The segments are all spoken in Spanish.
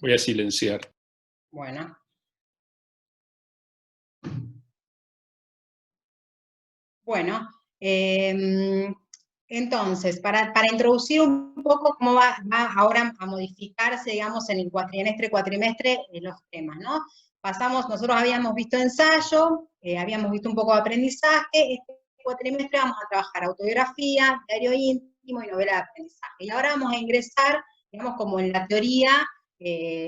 Voy a silenciar. Bueno. Bueno, entonces, para introducir un poco cómo va ahora a modificarse, digamos, en el cuatrimestre, los temas, ¿no? Nosotros habíamos visto ensayo, habíamos visto un poco de aprendizaje, este cuatrimestre vamos a trabajar autobiografía, diario íntimo y novela de aprendizaje. Y ahora vamos a ingresar, digamos, como en la teoría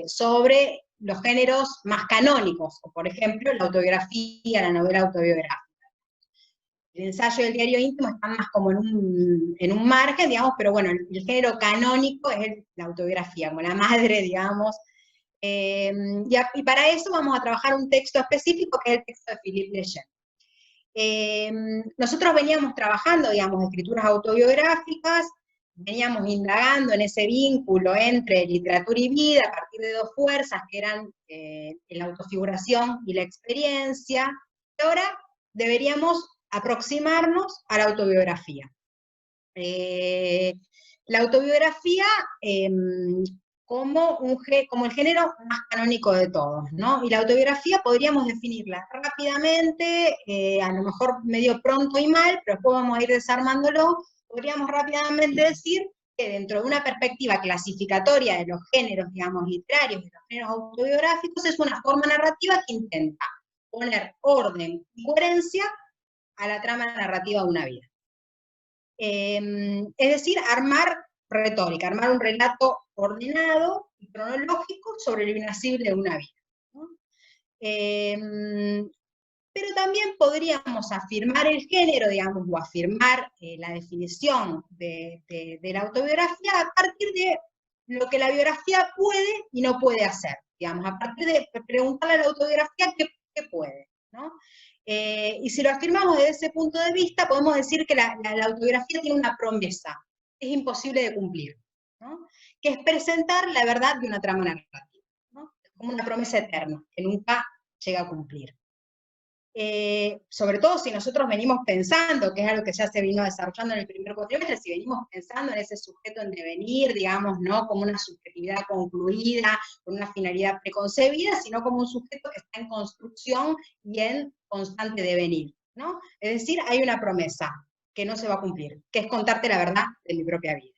sobre los géneros más canónicos, o por ejemplo, la autobiografía, la novela autobiográfica. El ensayo y el diario íntimo están más como en un margen, digamos, pero bueno, el género canónico es la autobiografía, como la madre, digamos. Y para eso vamos a trabajar un texto específico, que es el texto de Philippe Lejeune. Nosotros veníamos trabajando, digamos, escrituras autobiográficas, veníamos indagando en ese vínculo entre literatura y vida a partir de dos fuerzas que eran la autofiguración y la experiencia, y ahora deberíamos aproximarnos a la autobiografía. La autobiografía como el género más canónico de todos, ¿no? Y la autobiografía podríamos definirla rápidamente, a lo mejor medio pronto y mal, pero después vamos a ir desarmándolo, podríamos rápidamente decir que dentro de una perspectiva clasificatoria de los géneros, digamos, literarios, de los géneros autobiográficos, es una forma narrativa que intenta poner orden y coherencia a la trama narrativa de una vida. Es decir, armar retórica, armar un relato ordenado y cronológico sobre lo inacible de una vida, ¿no? Pero también podríamos afirmar el género, digamos, o afirmar la definición de la autobiografía a partir de lo que la biografía puede y no puede hacer, digamos, a partir de preguntarle a la autobiografía qué puede, ¿no? Y si lo afirmamos desde ese punto de vista, podemos decir que la autobiografía tiene una promesa, es imposible de cumplir, ¿no? Que es presentar la verdad de una trama narrativa, ¿no? Como una promesa eterna, que nunca llega a cumplir. Sobre todo si nosotros venimos pensando, que es algo que ya se vino desarrollando en el primer cuatrimestre, si venimos pensando en ese sujeto en devenir, digamos, no como una subjetividad concluida, con una finalidad preconcebida, sino como un sujeto que está en construcción y en constante devenir, ¿no? Es decir, hay una promesa que no se va a cumplir, que es contarte la verdad de mi propia vida.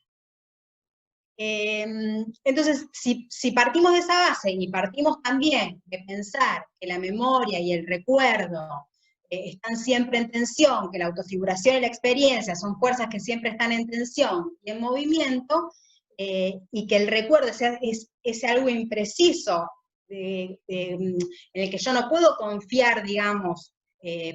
Entonces, si partimos de esa base y partimos también de pensar que la memoria y el recuerdo están siempre en tensión, que la autofiguración y la experiencia son fuerzas que siempre están en tensión y en movimiento, y que el recuerdo es algo impreciso, en el que yo no puedo confiar, digamos,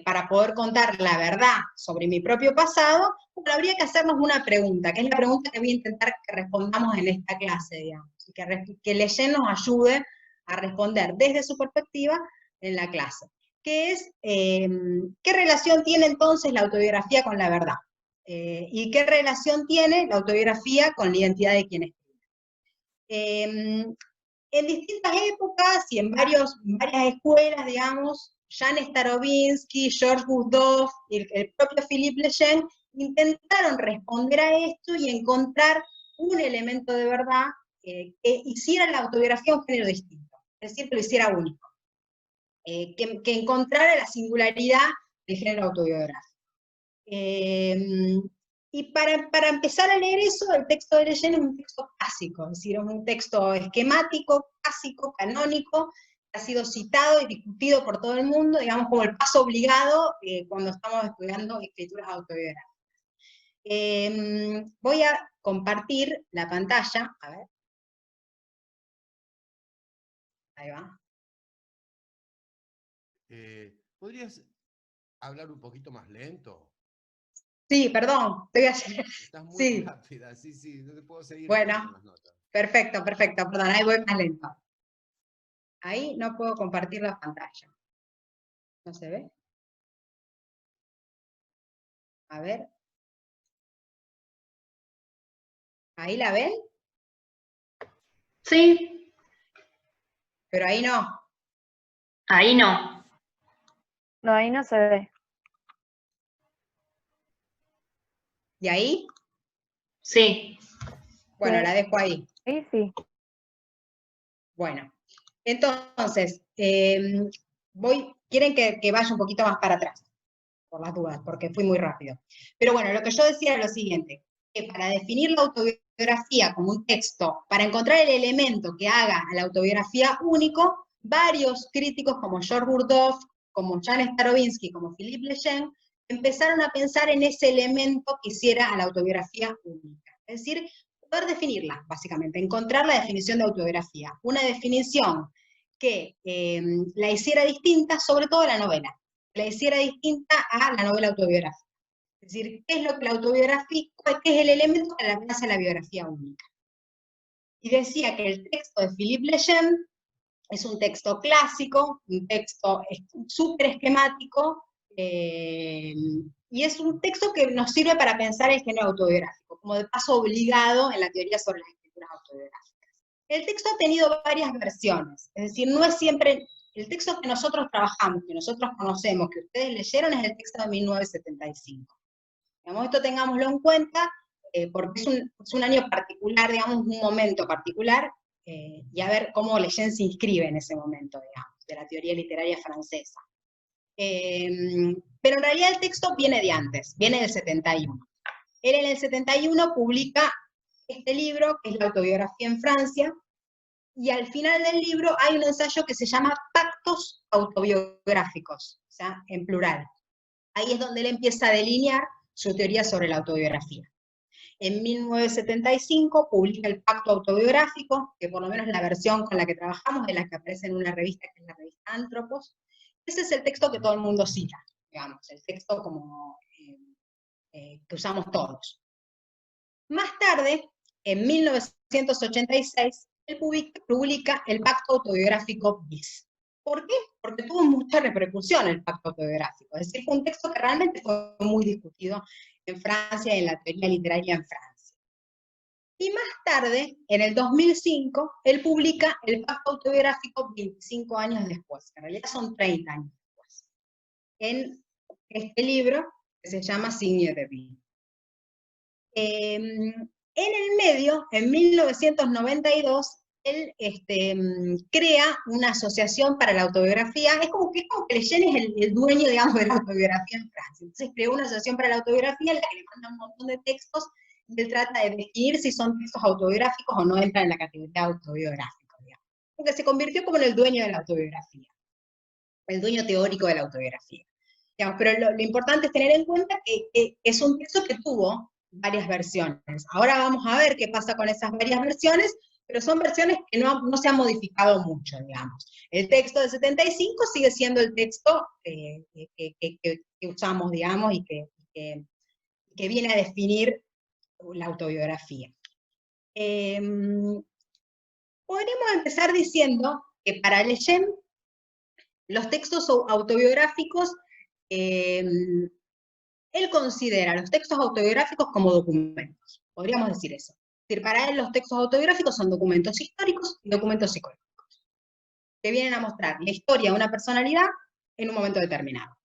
para poder contar la verdad sobre mi propio pasado, pero habría que hacernos una pregunta, que es la pregunta que voy a intentar que respondamos en esta clase, digamos, y que Lejeune nos ayude a responder desde su perspectiva en la clase, que es, ¿qué relación tiene entonces la autobiografía con la verdad? ¿Y qué relación tiene la autobiografía con la identidad de quien escribe? En distintas épocas y en varias escuelas, digamos, Jan Starobinsky, Georges Bourdouf y el propio Philippe Lejeune intentaron responder a esto y encontrar un elemento de verdad que hiciera la autobiografía un género distinto, es decir, que lo hiciera único, que encontrara la singularidad del género autobiográfico. Y para empezar a leer eso, el texto de Lejeune es un texto clásico, es decir, es un texto esquemático, clásico, canónico, que ha sido citado y discutido por todo el mundo, digamos, como el paso obligado cuando estamos estudiando escrituras autobiográficas. Voy a compartir la pantalla, a ver. Ahí va. ¿Podrías hablar un poquito más lento? Sí, perdón, te voy a hacer. Estás muy Sí. rápida, sí, no te puedo seguir Bueno, con las notas. perfecto, perdón, ahí voy más lento. Ahí no puedo compartir la pantalla. ¿No se ve? A ver. ¿Ahí la ven? Sí. Pero ahí no. Ahí no. No, ahí no se ve. ¿Y ahí? Sí. Bueno, Sí. la dejo ahí. Ahí sí. Bueno, entonces, quieren que vaya un poquito más para atrás, por las dudas, porque fui muy rápido. Pero bueno, lo que yo decía era lo siguiente, que para definir la autobiografía como un texto, para encontrar el elemento que haga a la autobiografía único, varios críticos como George Burdoff, como Jan Starobinsky, como Philippe Lejeune, empezaron a pensar en ese elemento que hiciera a la autobiografía única. Es decir, poder definirla, básicamente, encontrar la definición de autobiografía. Una definición que la hiciera distinta, sobre todo la novela, la hiciera distinta a la novela autobiográfica. Es decir, ¿qué es lo que la autobiografía, qué es el elemento que la hace la biografía única? Y decía que el texto de Philippe Lejeune es un texto clásico, un texto súper esquemático, y es un texto que nos sirve para pensar el género autobiográfico, como de paso obligado en la teoría sobre las escrituras autobiográficas. El texto ha tenido varias versiones, es decir, no es siempre, el texto que nosotros trabajamos, que nosotros conocemos, que ustedes leyeron, es el texto de 1975. Digamos, esto tengámoslo en cuenta, porque es un año particular, digamos, un momento particular, y a ver cómo Lejeune se inscribe en ese momento, digamos, de la teoría literaria francesa. Pero en realidad el texto viene de antes, viene del 71. Él en el 71 publica este libro, que es la autobiografía en Francia, y al final del libro hay un ensayo que se llama Pactos autobiográficos, o sea, en plural. Ahí es donde él empieza a delinear su teoría sobre la autobiografía. En 1975 publica el Pacto Autobiográfico, que por lo menos la versión con la que trabajamos, de la que aparece en una revista, que es la revista Antropos. Ese es el texto que todo el mundo cita, digamos, el texto como que usamos todos. Más tarde, en 1986, él publica el Pacto Autobiográfico bis. ¿Por qué? Porque tuvo mucha repercusión el Pacto Autobiográfico. Es decir, fue un texto que realmente fue muy discutido en Francia y en la teoría literaria en Francia. Y más tarde, en el 2005, él publica el Pacto Autobiográfico 25 años después, en realidad son 30 años después, en este libro que se llama Signe de Vie. En el medio, en 1992, él crea una asociación para la autobiografía. Es como que Lejeune es el dueño, digamos, de la autobiografía en Francia. Entonces creó una asociación para la autobiografía en la que le manda un montón de textos, y él trata de definir si son textos autobiográficos o no entran en la categoría autobiográfico, digamos. Porque se convirtió como en el dueño de la autobiografía, el dueño teórico de la autobiografía. Digamos, pero lo importante es tener en cuenta que es un texto que tuvo varias versiones. Ahora vamos a ver qué pasa con esas varias versiones, pero son versiones que no se han modificado mucho, digamos. El texto de 75 sigue siendo el texto que usamos, digamos, y que viene a definir la autobiografía. Podríamos empezar diciendo que para Lejeune los textos autobiográficos, él considera los textos autobiográficos como documentos, podríamos decir eso. Es decir, para él los textos autobiográficos son documentos históricos y documentos psicológicos, que vienen a mostrar la historia de una personalidad en un momento determinado.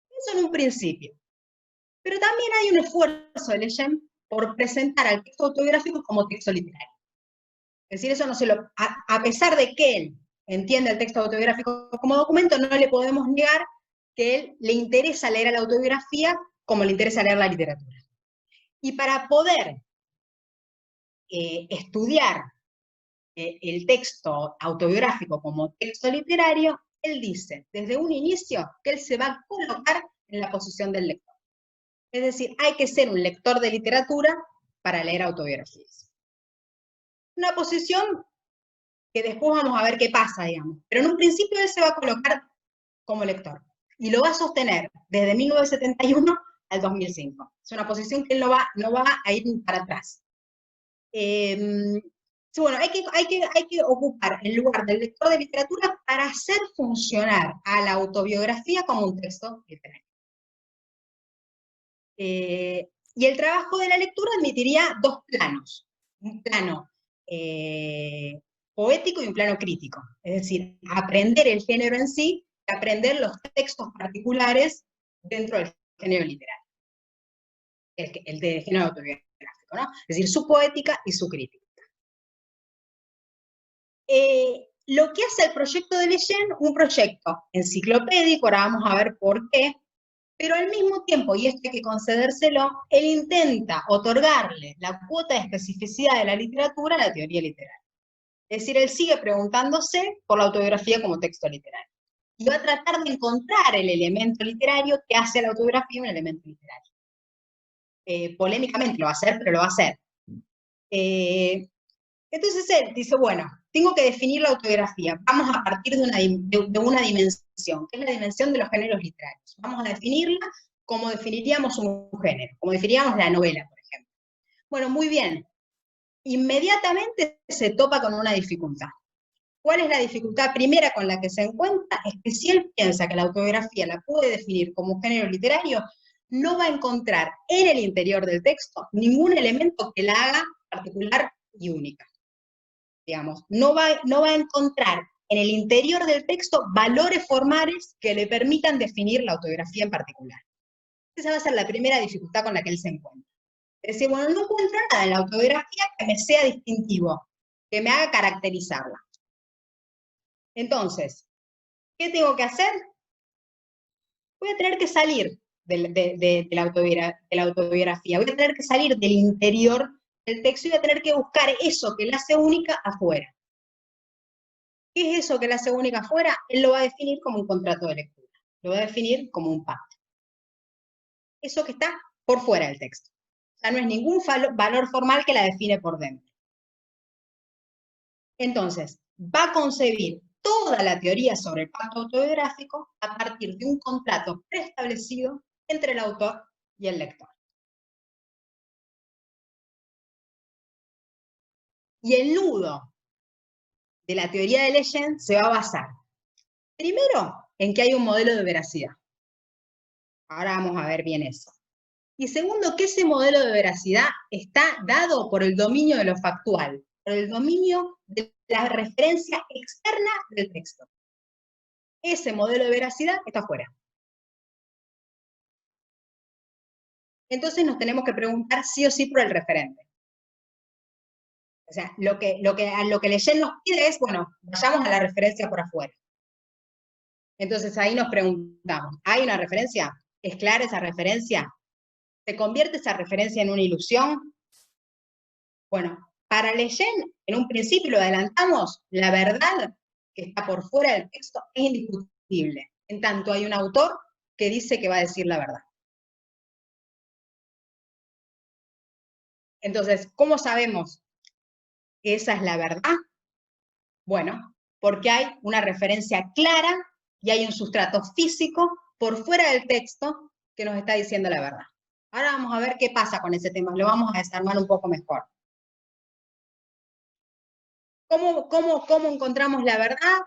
Eso en un principio. Pero también hay un esfuerzo de Lejeune por presentar al texto autobiográfico como texto literario. Es decir, eso no se lo, a pesar de que él entiende el texto autobiográfico como documento, no le podemos negar que él le interesa leer a la autobiografía como le interesa leer la literatura. Y para poder estudiar el texto autobiográfico como texto literario, él dice desde un inicio que él se va a colocar en la posición del lector. Es decir, hay que ser un lector de literatura para leer autobiografías. Una posición que después vamos a ver qué pasa, digamos. Pero en un principio él se va a colocar como lector. Y lo va a sostener desde 1971 al 2005. Es una posición que él no va a ir para atrás. Bueno, hay que ocupar el lugar del lector de literatura para hacer funcionar a la autobiografía como un texto literario. Y el trabajo de la lectura admitiría dos planos. Un plano poético y un plano crítico. Es decir, aprender el género en sí, y aprender los textos particulares dentro del género literario. El de género autobiográfico, ¿no? Es decir, su poética y su crítica. Lo que hace el proyecto de Leyen, un proyecto enciclopédico, ahora vamos a ver por qué, pero al mismo tiempo, y esto hay que concedérselo, él intenta otorgarle la cuota de especificidad de la literatura a la teoría literaria. Es decir, él sigue preguntándose por la autobiografía como texto literario. Y va a tratar de encontrar el elemento literario que hace a la autobiografía un elemento literario. Polémicamente lo va a hacer, pero lo va a hacer. Entonces él dice, bueno, tengo que definir la autobiografía. Vamos a partir de una dimensión, que es la dimensión de los géneros literarios. Vamos a definirla como definiríamos un género, como definiríamos la novela, por ejemplo. Bueno, muy bien. Inmediatamente se topa con una dificultad. ¿Cuál es la dificultad primera con la que se encuentra? Es que si él piensa que la autobiografía la puede definir como un género literario, no va a encontrar en el interior del texto ningún elemento que la haga particular y única. Digamos, no va a encontrar en el interior del texto valores formales que le permitan definir la autobiografía en particular. Esa va a ser la primera dificultad con la que él se encuentra. Es decir, bueno, no encuentro nada en la autobiografía que me sea distintivo, que me haga caracterizarla. Entonces, ¿qué tengo que hacer? Voy a tener que salir de la autobiografía, voy a tener que salir del interior del texto y voy a tener que buscar eso que la hace única afuera. ¿Qué es eso que la hace única afuera? Él lo va a definir como un contrato de lectura, lo va a definir como un pacto. Eso que está por fuera del texto. O sea, no es ningún valor formal que la define por dentro. Entonces, va a concebir toda la teoría sobre el pacto autobiográfico a partir de un contrato preestablecido entre el autor y el lector. Y el nudo de la teoría de Leyen se va a basar, primero, en que hay un modelo de veracidad. Ahora vamos a ver bien eso. Y segundo, que ese modelo de veracidad está dado por el dominio de lo factual, por el dominio de la referencia externa del texto. Ese modelo de veracidad está afuera. Entonces nos tenemos que preguntar sí o sí por el referente. O sea, lo que Leyen nos pide es, bueno, vayamos a la referencia por afuera. Entonces ahí nos preguntamos, ¿hay una referencia? ¿Es clara esa referencia? ¿Se convierte esa referencia en una ilusión? Bueno, para Leyen, en un principio lo adelantamos, la verdad que está por fuera del texto es indiscutible, en tanto hay un autor que dice que va a decir la verdad. Entonces, ¿cómo sabemos que esa es la verdad? Bueno, porque hay una referencia clara y hay un sustrato físico por fuera del texto que nos está diciendo la verdad. Ahora vamos a ver qué pasa con ese tema, lo vamos a desarmar un poco mejor. ¿Cómo encontramos la verdad?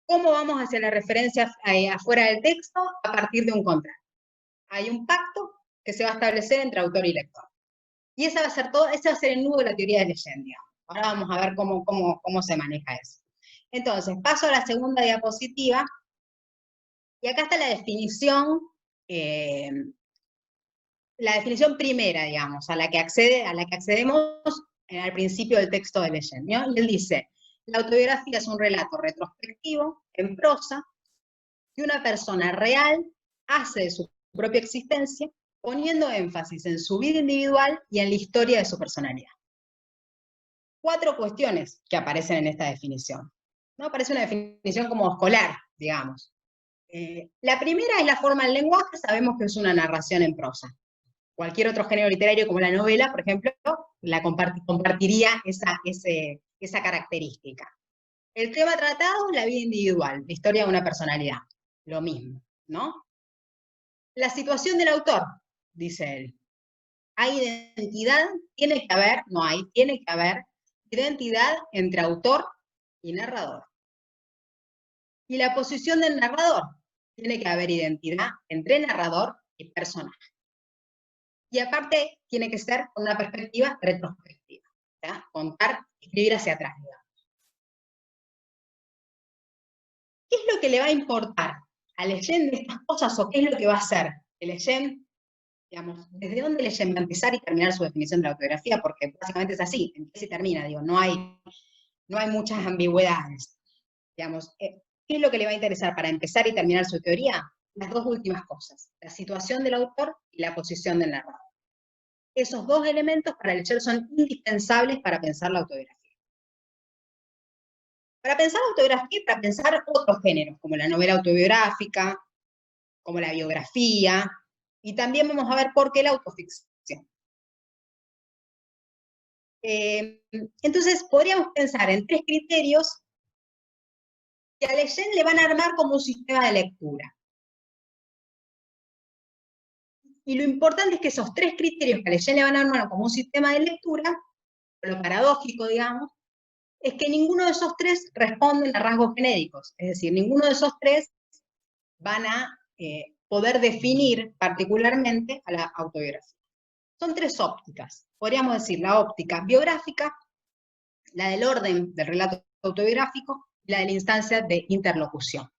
¿Cómo vamos hacia la referencia afuera del texto? A partir de un contrato. Hay un pacto que se va a establecer entre autor y lector. Y ese va a ser el nudo de la teoría de Leyen, digamos. Ahora vamos a ver cómo se maneja eso. Entonces, paso a la segunda diapositiva, y acá está la definición primera, digamos, a la que accedemos al principio del texto de Leyen, ¿no? Y él dice, la autobiografía es un relato retrospectivo, en prosa, que una persona real hace de su propia existencia, poniendo énfasis en su vida individual y en la historia de su personalidad. 4 cuestiones que aparecen en esta definición. ¿No? Parece una definición como escolar, digamos. La primera es la forma del lenguaje, sabemos que es una narración en prosa. Cualquier otro género literario como la novela, por ejemplo, la compartiría esa característica. El tema tratado, la vida individual, la historia de una personalidad. Lo mismo, ¿no? La situación del autor, dice él. ¿Hay identidad? Tiene que haber, no hay, tiene que haber identidad entre autor y narrador. Y la posición del narrador, tiene que haber identidad entre narrador y personaje. Y aparte, tiene que ser con una perspectiva retrospectiva, ¿ya? Contar, escribir hacia atrás, digamos. ¿Qué es lo que le va a importar a Leyen de estas cosas o qué es lo que va a hacer? Leyen, digamos, ¿desde dónde Leyen va a empezar y terminar su definición de la autobiografía? Porque básicamente es así, empieza y termina, digo, no hay no hay muchas ambigüedades. Digamos, ¿qué es lo que le va a interesar para empezar y terminar su teoría? Las dos últimas cosas, la situación del autor y la posición del narrador. Esos dos elementos para el lector son indispensables para pensar la autobiografía. Para pensar la autobiografía y para pensar otros géneros, como la novela autobiográfica, como la biografía, y también vamos a ver por qué la autoficción. Entonces, podríamos pensar en tres criterios que a Leyen le van a armar como un sistema de lectura. Y lo importante es que esos tres criterios que a Leyen le van a armar como un sistema de lectura, lo paradójico, digamos, es que ninguno de esos tres responden a rasgos genéricos. Es decir, ninguno de esos tres van a poder definir particularmente a la autobiografía. Son tres ópticas. Podríamos decir la óptica biográfica, la del orden del relato autobiográfico y la de la instancia de interlocución.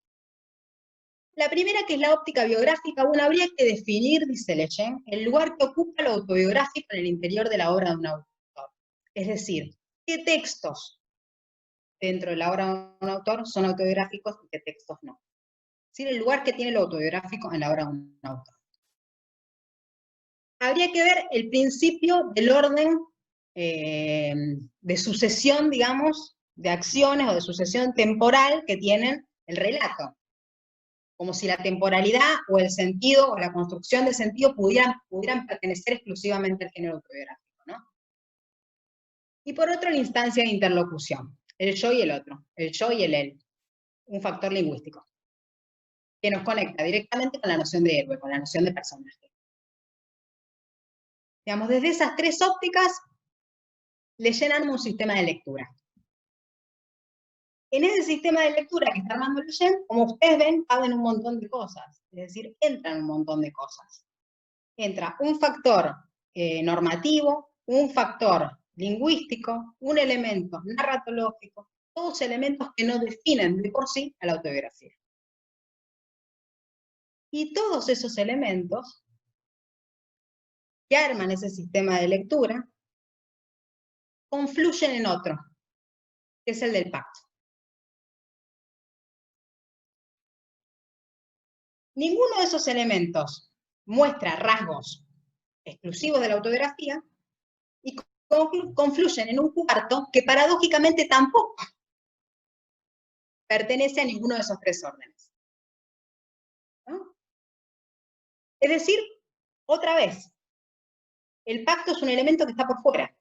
La primera, que es la óptica biográfica, bueno, habría que definir, dice Leyen, el lugar que ocupa lo autobiográfico en el interior de la obra de un autor. Es decir, qué textos dentro de la obra de un autor son autobiográficos y qué textos no. Es decir, el lugar que tiene lo autobiográfico en la obra de un autor. Habría que ver el principio del orden de sucesión, digamos, de acciones o de sucesión temporal que tienen el relato. Como si la temporalidad o el sentido o la construcción del sentido pudieran pertenecer exclusivamente al género autobiográfico, ¿no? Y por otro, la instancia de interlocución, el yo y el otro, el yo y el él, un factor lingüístico, que nos conecta directamente con la noción de héroe, con la noción de personaje. Digamos, desde esas tres ópticas le llenan un sistema de lectura. En ese sistema de lectura que está armando Leyen, como ustedes ven, caben un montón de cosas, es decir, entran un montón de cosas. Entra un factor normativo, un factor lingüístico, un elemento narratológico, todos elementos que no definen de por sí a la autobiografía. Y todos esos elementos que arman ese sistema de lectura confluyen en otro, que es el del pacto. Ninguno de esos elementos muestra rasgos exclusivos de la autobiografía y confluyen en un cuarto que paradójicamente tampoco pertenece a ninguno de esos tres órdenes, ¿no? Es decir, otra vez, el pacto es un elemento que está por fuera,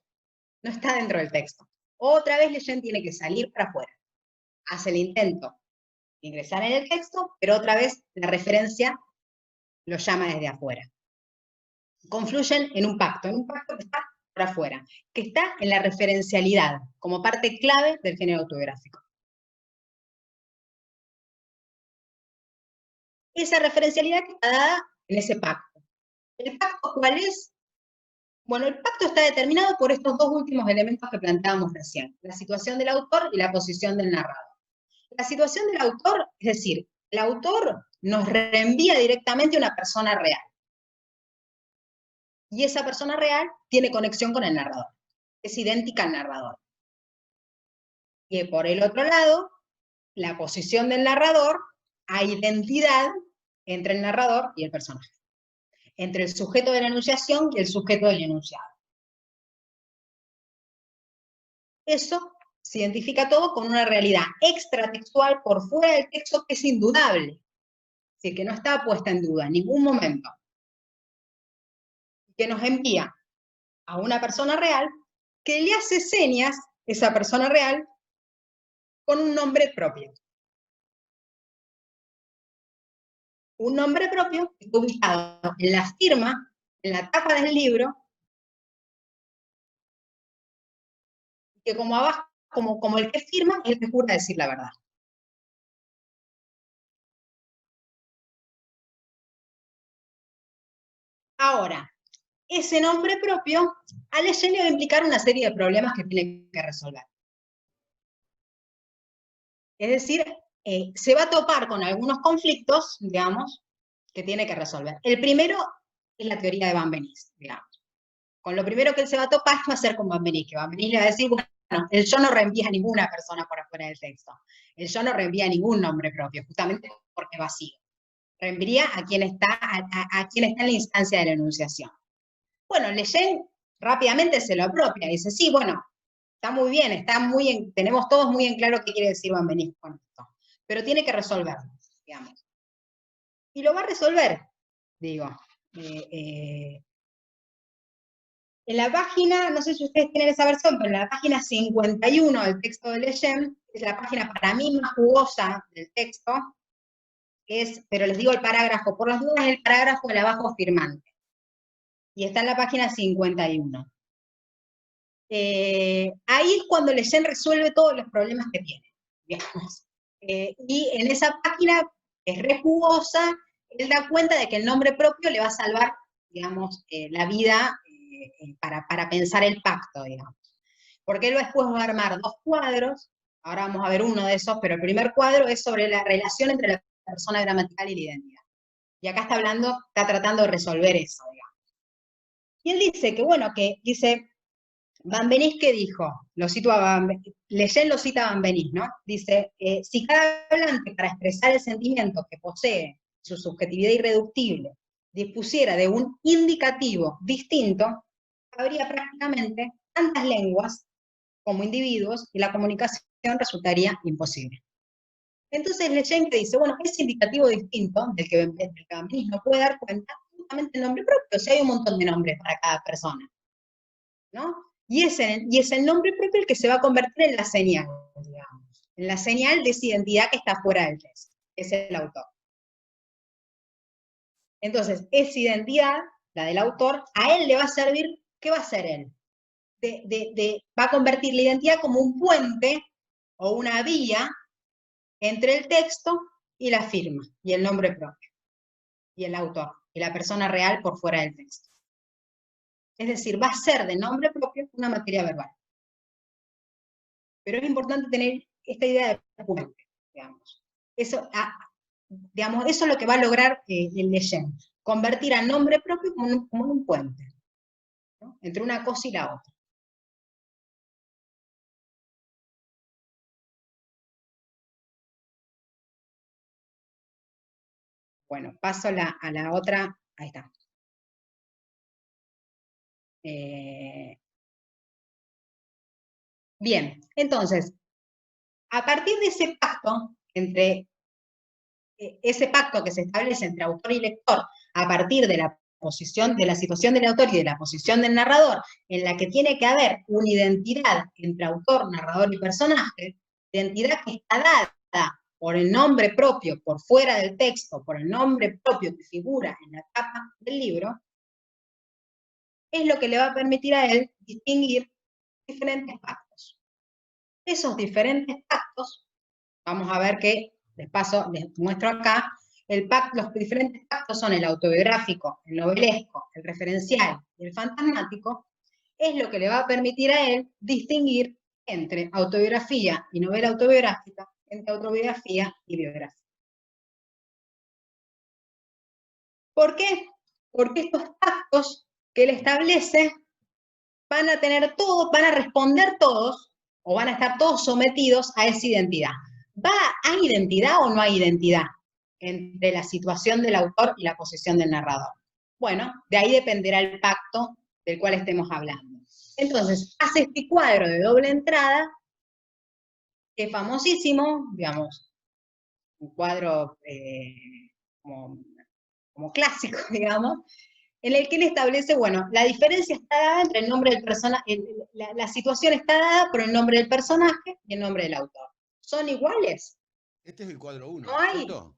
no está dentro del texto. Otra vez Leyen tiene que salir para afuera. Hace el intento de ingresar en el texto, pero otra vez la referencia lo llama desde afuera. Confluyen en un pacto que está por afuera, que está en la referencialidad, como parte clave del género autobiográfico. Esa referencialidad que está dada en ese pacto. ¿El pacto cuál es? Bueno, el pacto está determinado por estos dos últimos elementos que planteábamos recién, la situación del autor y la posición del narrador. La situación del autor, es decir, el autor nos reenvía directamente a una persona real. Y esa persona real tiene conexión con el narrador, es idéntica al narrador. Y por el otro lado, la posición del narrador, hay identidad entre el narrador y el personaje, entre el sujeto de la enunciación y el sujeto del enunciado. Eso se identifica todo con una realidad extratextual por fuera del texto que es indudable, es decir, que no está puesta en duda en ningún momento, que nos envía a una persona real que le hace señas, esa persona real, con un nombre propio. Un nombre propio que está ubicado en la firma, en la tapa del libro, que como abajo, como el que firma, es el que jura decir la verdad. Ahora, ese nombre propio a Leyen le va a implicar una serie de problemas que tiene que resolver. Es decir, se va a topar con algunos conflictos, digamos, que tiene que resolver. El primero es la teoría de Benveniste, digamos. Con lo primero que él se va a topar va a ser con Benveniste, que Benveniste le va a decir, bueno, el yo no reenvía a ninguna persona por afuera del texto. El yo no reenvía a ningún nombre propio, justamente porque es vacío. Reenvía a quien está, a quien está en la instancia de la enunciación. Bueno, Lejeune rápidamente se lo apropia, y dice, sí, bueno, está muy bien, tenemos todos muy en claro qué quiere decir Benveniste con esto, pero tiene que resolverlo, digamos. Y lo va a resolver, digo. En la página, no sé si ustedes tienen esa versión, pero en la página 51 del texto de Lejeune, es la página para mí más jugosa del texto, pero les digo el parágrafo, por las dudas, el parágrafo del abajo firmante. Y está en la página 51. Ahí es cuando Lejeune resuelve todos los problemas que tiene, digamos. Y en esa página, es re jugosa, él da cuenta de que el nombre propio le va a salvar, digamos, la vida para pensar el pacto, digamos. Porque él después va a armar 2 cuadros, ahora vamos a ver uno de esos, pero el primer cuadro es sobre la relación entre la persona gramatical y la identidad. Y acá está tratando de resolver eso, digamos. Y él dice que, bueno, Benveniste, ¿qué dijo? Lejeune lo cita a Benveniste, ¿no? Dice, si cada hablante para expresar el sentimiento que posee, su subjetividad irreductible, dispusiera de un indicativo distinto, habría prácticamente tantas lenguas como individuos y la comunicación resultaría imposible. Entonces Lejeune dice, bueno, ese indicativo distinto del que Benveniste no puede dar cuenta, justamente el nombre propio, o sea, hay un montón de nombres para cada persona, ¿no? Y es el nombre propio el que se va a convertir en la señal, digamos, en la señal de esa identidad que está fuera del texto, que es el autor. Entonces, esa identidad, la del autor, a él le va a servir, ¿qué va a hacer él? Va a convertir la identidad como un puente o una vía entre el texto y la firma, y el nombre propio, y el autor, y la persona real por fuera del texto. Es decir, va a ser de nombre propio una materia verbal. Pero es importante tener esta idea de puente, digamos. Eso es lo que va a lograr el Lejeune, convertir al nombre propio como un puente, ¿no? Entre una cosa y la otra. Bueno, paso a la otra, ahí está. Bien, entonces, a partir de ese pacto, ese pacto que se establece entre autor y lector, a partir de la situación del autor y de la posición del narrador, en la que tiene que haber una identidad entre autor, narrador y personaje, identidad que está dada por el nombre propio, por fuera del texto, por el nombre propio que figura en la tapa del libro, es lo que le va a permitir a él distinguir diferentes pactos. Esos diferentes pactos, vamos a ver que, les muestro acá, los diferentes pactos son el autobiográfico, el novelesco, el referencial y el fantasmático, es lo que le va a permitir a él distinguir entre autobiografía y novela autobiográfica, entre autobiografía y biografía. ¿Por qué? Porque estos pactos que él establece van a responder todos, o van a estar todos sometidos a esa identidad. ¿Hay identidad o no hay identidad entre la situación del autor y la posición del narrador? Bueno, de ahí dependerá el pacto del cual estemos hablando. Entonces, hace este cuadro de doble entrada, que es famosísimo, digamos, un cuadro como clásico, digamos, en el que él establece, bueno, la diferencia está dada entre el nombre del personaje, la situación está dada por el nombre del personaje y el nombre del autor. ¿Son iguales? Este es el cuadro 1, ¿No hay? ¿cierto?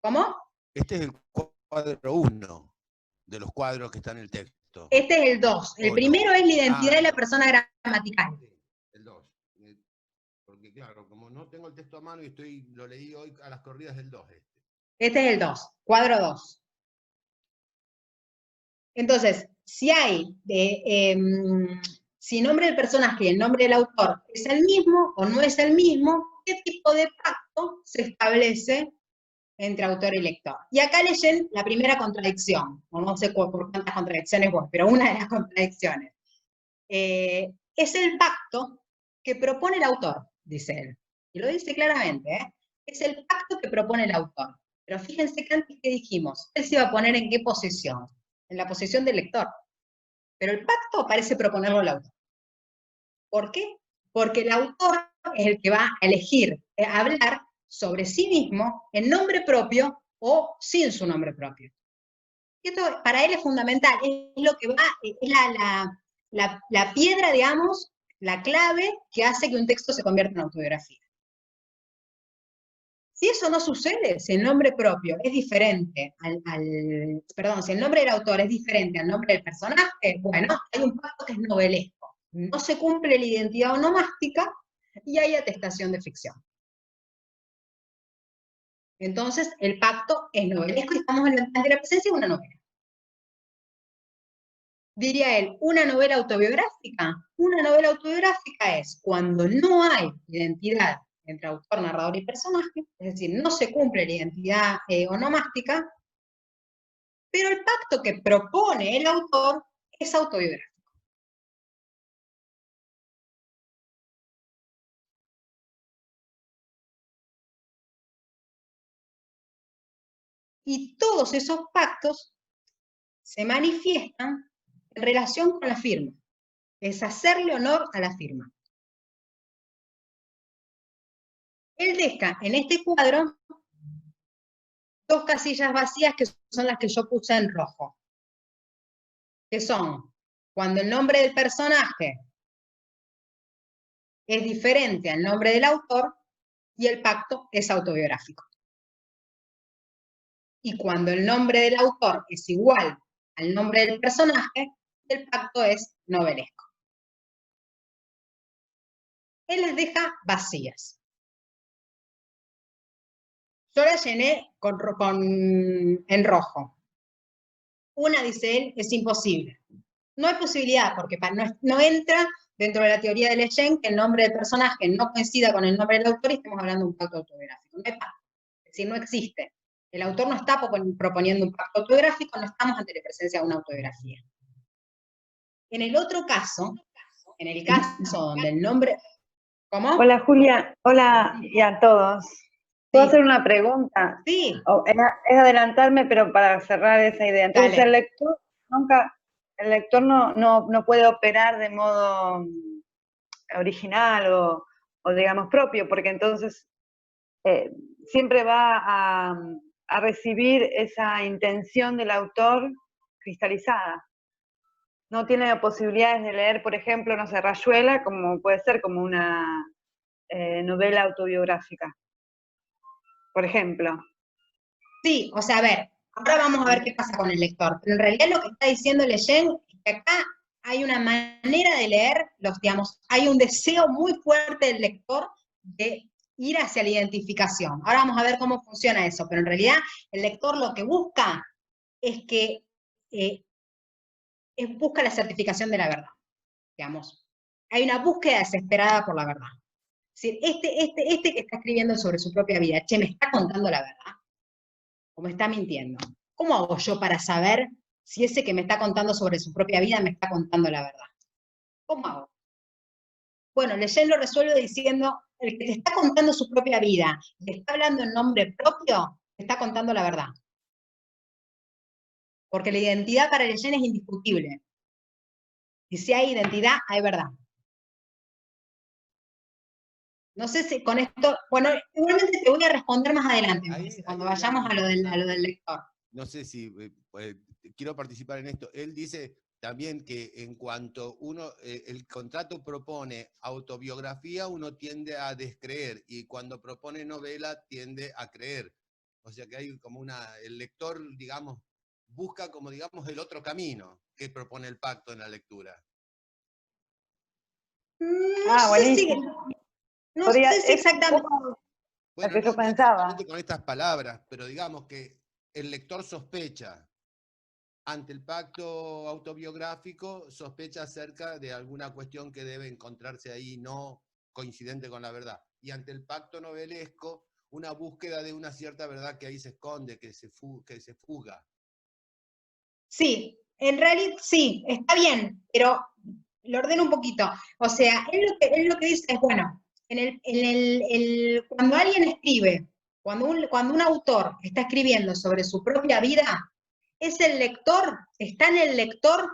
¿Cómo? Este es el cuadro 1 de los cuadros que están en el texto. Este es el 2. El primero es la identidad de la persona gramatical. El 2. Porque claro, como no tengo el texto a mano y lo leí hoy a las corridas del 2. Este es el 2, cuadro 2. Entonces, si el nombre del personaje y el nombre del autor es el mismo o no es el mismo, ¿qué tipo de pacto se establece entre autor y lector? Y acá leyen la primera contradicción, o no sé por cuántas contradicciones voy, pero una de las contradicciones. Es el pacto que propone el autor, dice él. Y lo dice claramente, ¿eh? Es el pacto que propone el autor. Pero fíjense que antes que dijimos, él se iba a poner en qué posición, en la posición del lector. Pero el pacto parece proponerlo el autor. ¿Por qué? Porque el autor es el que va a elegir hablar sobre sí mismo en nombre propio o sin su nombre propio. Y esto para él es fundamental, es lo que va, es la piedra, digamos, la clave que hace que un texto se convierta en autobiografía. Si eso no sucede, si el nombre propio es diferente perdón, si el nombre del autor es diferente al nombre del personaje, bueno, hay un pacto que es novelesco. No se cumple la identidad onomástica y hay atestación de ficción. Entonces, el pacto es novelesco y estamos ante la presencia de una novela. Diría él, ¿una novela autobiográfica? Una novela autobiográfica es cuando no hay identidad entre autor, narrador y personaje, es decir, no se cumple la identidad onomástica, pero el pacto que propone el autor es autobiográfico. Y todos esos pactos se manifiestan en relación con la firma. Es hacerle honor a la firma. Él deja en este cuadro dos casillas vacías que son las que yo puse en rojo. Que son cuando el nombre del personaje es diferente al nombre del autor y el pacto es autobiográfico. Y cuando el nombre del autor es igual al nombre del personaje, el pacto es novelesco. Él las deja vacías. Yo las llené en rojo. Una, dice él, es imposible. No hay posibilidad, porque no entra dentro de la teoría de Lejeune que el nombre del personaje no coincida con el nombre del autor y estemos hablando de un pacto autobiográfico. No hay pacto. Es decir, no existe. El autor no está proponiendo un pacto autobiográfico, no estamos ante la presencia de una autobiografía. En el otro caso, en el caso donde el nombre... ¿Cómo? Hola Julia, hola y a todos. ¿Puedo hacer una pregunta? Sí. Es adelantarme, pero para cerrar esa idea. Entonces Dale. el lector no puede operar de modo original o digamos propio, porque entonces siempre va a recibir esa intención del autor cristalizada. No tiene posibilidades de leer, por ejemplo, no sé, Rayuela, como puede ser como una novela autobiográfica, por ejemplo. Sí, o sea, a ver, ahora vamos a ver qué pasa con el lector, pero en realidad lo que está diciendo Lejeune es que acá hay una manera de leer, digamos, hay un deseo muy fuerte del lector de ir hacia la identificación. Ahora vamos a ver cómo funciona eso, pero en realidad el lector lo que busca es que busca la certificación de la verdad, digamos. Hay una búsqueda desesperada por la verdad. Es decir, este que está escribiendo sobre su propia vida, che, ¿me está contando la verdad? ¿O me está mintiendo? ¿Cómo hago yo para saber si ese que me está contando sobre su propia vida me está contando la verdad? ¿Cómo hago? Bueno, Lejeune lo resuelve diciendo, el que te está contando su propia vida, le está hablando en nombre propio, te está contando la verdad. Porque la identidad para Lejeune es indiscutible. Y si hay identidad, hay verdad. No sé si con esto, bueno, igualmente te voy a responder más adelante, cuando vayamos a lo del lector. No sé si quiero participar en esto. Él dice también que en cuanto el contrato propone autobiografía, uno tiende a descreer, y cuando propone novela tiende a creer. O sea que hay como el lector, digamos, busca como, digamos, el otro camino que propone el pacto en la lectura. No sé si exactamente. Bueno, lo que yo no pensaba. exactamente con estas palabras, pero digamos que el lector sospecha. Ante el pacto autobiográfico, sospecha acerca de alguna cuestión que debe encontrarse ahí no coincidente con la verdad. Y ante el pacto novelesco, una búsqueda de una cierta verdad que ahí se esconde, que se fuga. Sí, en realidad sí, está bien, pero lo ordeno un poquito. O sea, él lo que dice es, bueno, cuando alguien escribe, cuando un autor está escribiendo sobre su propia vida, es el lector, está en el lector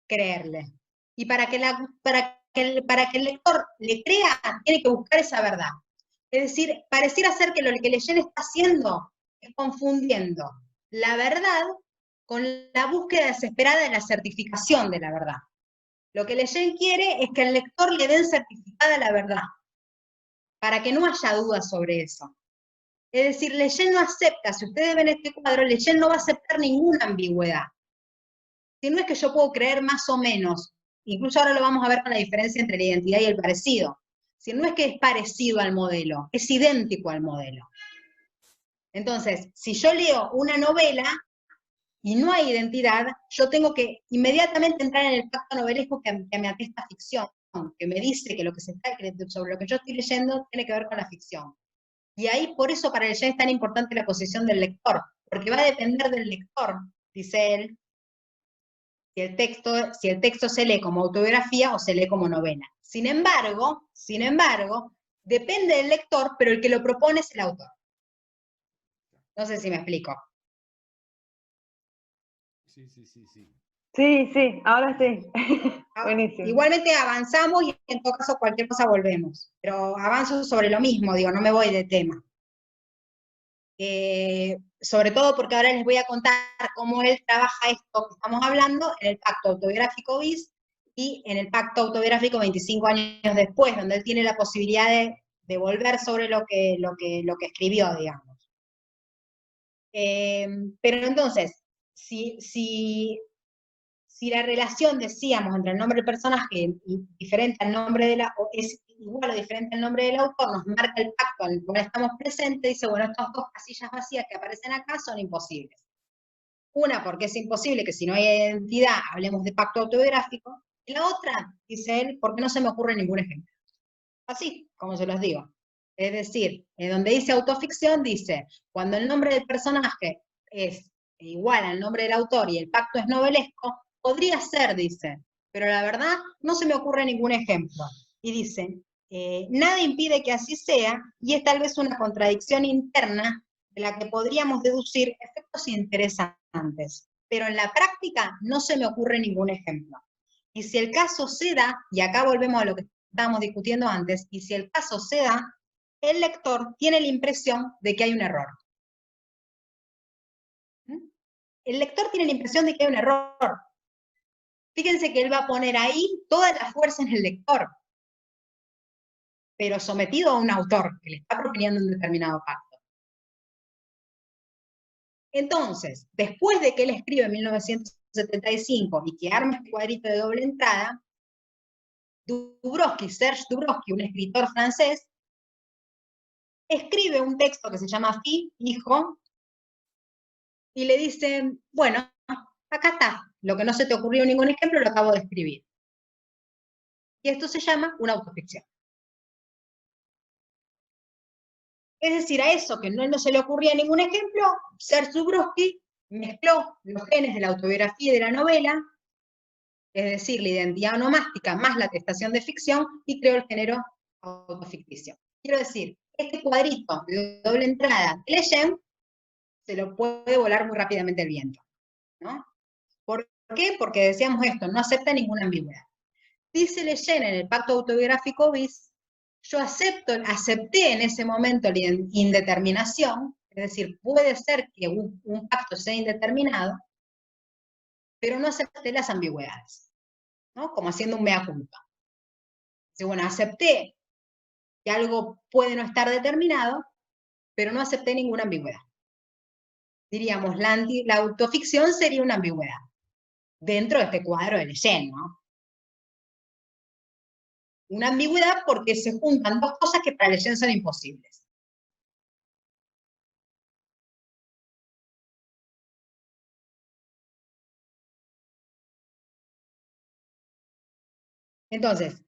creerle. Y para que el lector le crea, tiene que buscar esa verdad. Es decir, pareciera ser que lo que Leyen está haciendo es confundiendo la verdad con la búsqueda desesperada de la certificación de la verdad. Lo que Leyen quiere es que el lector le den certificada la verdad, para que no haya dudas sobre eso. Es decir, Leyen no acepta, si ustedes ven este cuadro, Leyen no va a aceptar ninguna ambigüedad. Si no es que yo puedo creer más o menos, incluso ahora lo vamos a ver con la diferencia entre la identidad y el parecido. Si no es que es parecido al modelo, es idéntico al modelo. Entonces, si yo leo una novela y no hay identidad, yo tengo que inmediatamente entrar en el pacto novelesco que me atesta ficción, que me dice que sobre lo que yo estoy leyendo tiene que ver con la ficción. Y ahí, por eso para Leyen es tan importante la posición del lector, porque va a depender del lector, dice él, si el texto se lee como autobiografía o se lee como novela. Sin embargo, depende del lector, pero el que lo propone es el autor. No sé si me explico. Sí. Sí, ahora sí. Buenísimo. Igualmente avanzamos y en todo caso cualquier cosa volvemos. Pero avanzo sobre lo mismo, digo, no me voy de tema. Sobre todo porque ahora les voy a contar cómo él trabaja esto que estamos hablando en el Pacto Autobiográfico bis y en el Pacto Autobiográfico 25 años después, donde él tiene la posibilidad de volver sobre lo que escribió, digamos. Pero entonces, si la relación, decíamos, entre el nombre del personaje y diferente al nombre de es igual o diferente al nombre del autor, nos marca el pacto en el cual estamos presentes, dice, bueno, estas dos casillas vacías que aparecen acá son imposibles. Una, porque es imposible que si no hay identidad hablemos de pacto autobiográfico, y la otra, dice él, porque no se me ocurre ningún ejemplo. Así, como se los digo. Es decir, donde dice autoficción, dice, cuando el nombre del personaje es igual al nombre del autor y el pacto es novelesco, podría ser, dice, pero la verdad no se me ocurre ningún ejemplo. Y dice, nada impide que así sea, y es tal vez una contradicción interna de la que podríamos deducir efectos interesantes, pero en la práctica no se me ocurre ningún ejemplo. Y si el caso se da, y acá volvemos a lo que estábamos discutiendo antes, y si el caso se da, el lector tiene la impresión de que hay un error. El lector tiene la impresión de que hay un error. Fíjense que él va a poner ahí toda la fuerza en el lector, pero sometido a un autor que le está proponiendo un determinado pacto. Entonces, después de que él escribe en 1975 y que arma este cuadrito de doble entrada, Serge Dubrovsky, un escritor francés, escribe un texto que se llama Fi, hijo, y le dicen, bueno, acá está, lo que no se te ocurrió ningún ejemplo lo acabo de escribir. Y esto se llama una autoficción. Es decir, a eso que no se le ocurría ningún ejemplo, Serge Dubrovsky mezcló los genes de la autobiografía y de la novela, es decir, la identidad onomástica más la atestación de ficción, y creó el género autoficticio. Quiero decir, este cuadrito de doble entrada de Leyen se lo puede volar muy rápidamente el viento, ¿no? ¿Por qué? Porque decíamos esto, no acepta ninguna ambigüedad. Dice Leyen en el pacto autobiográfico bis, yo acepté en ese momento la indeterminación, es decir, puede ser que un pacto sea indeterminado, pero no acepté las ambigüedades, ¿no? Como haciendo un mea culpa. Dice, bueno, acepté que algo puede no estar determinado, pero no acepté ninguna ambigüedad. Diríamos, la autoficción sería una ambigüedad, dentro de este cuadro de Leyen, ¿no? Una ambigüedad porque se juntan dos cosas que para Leyen son imposibles. Entonces,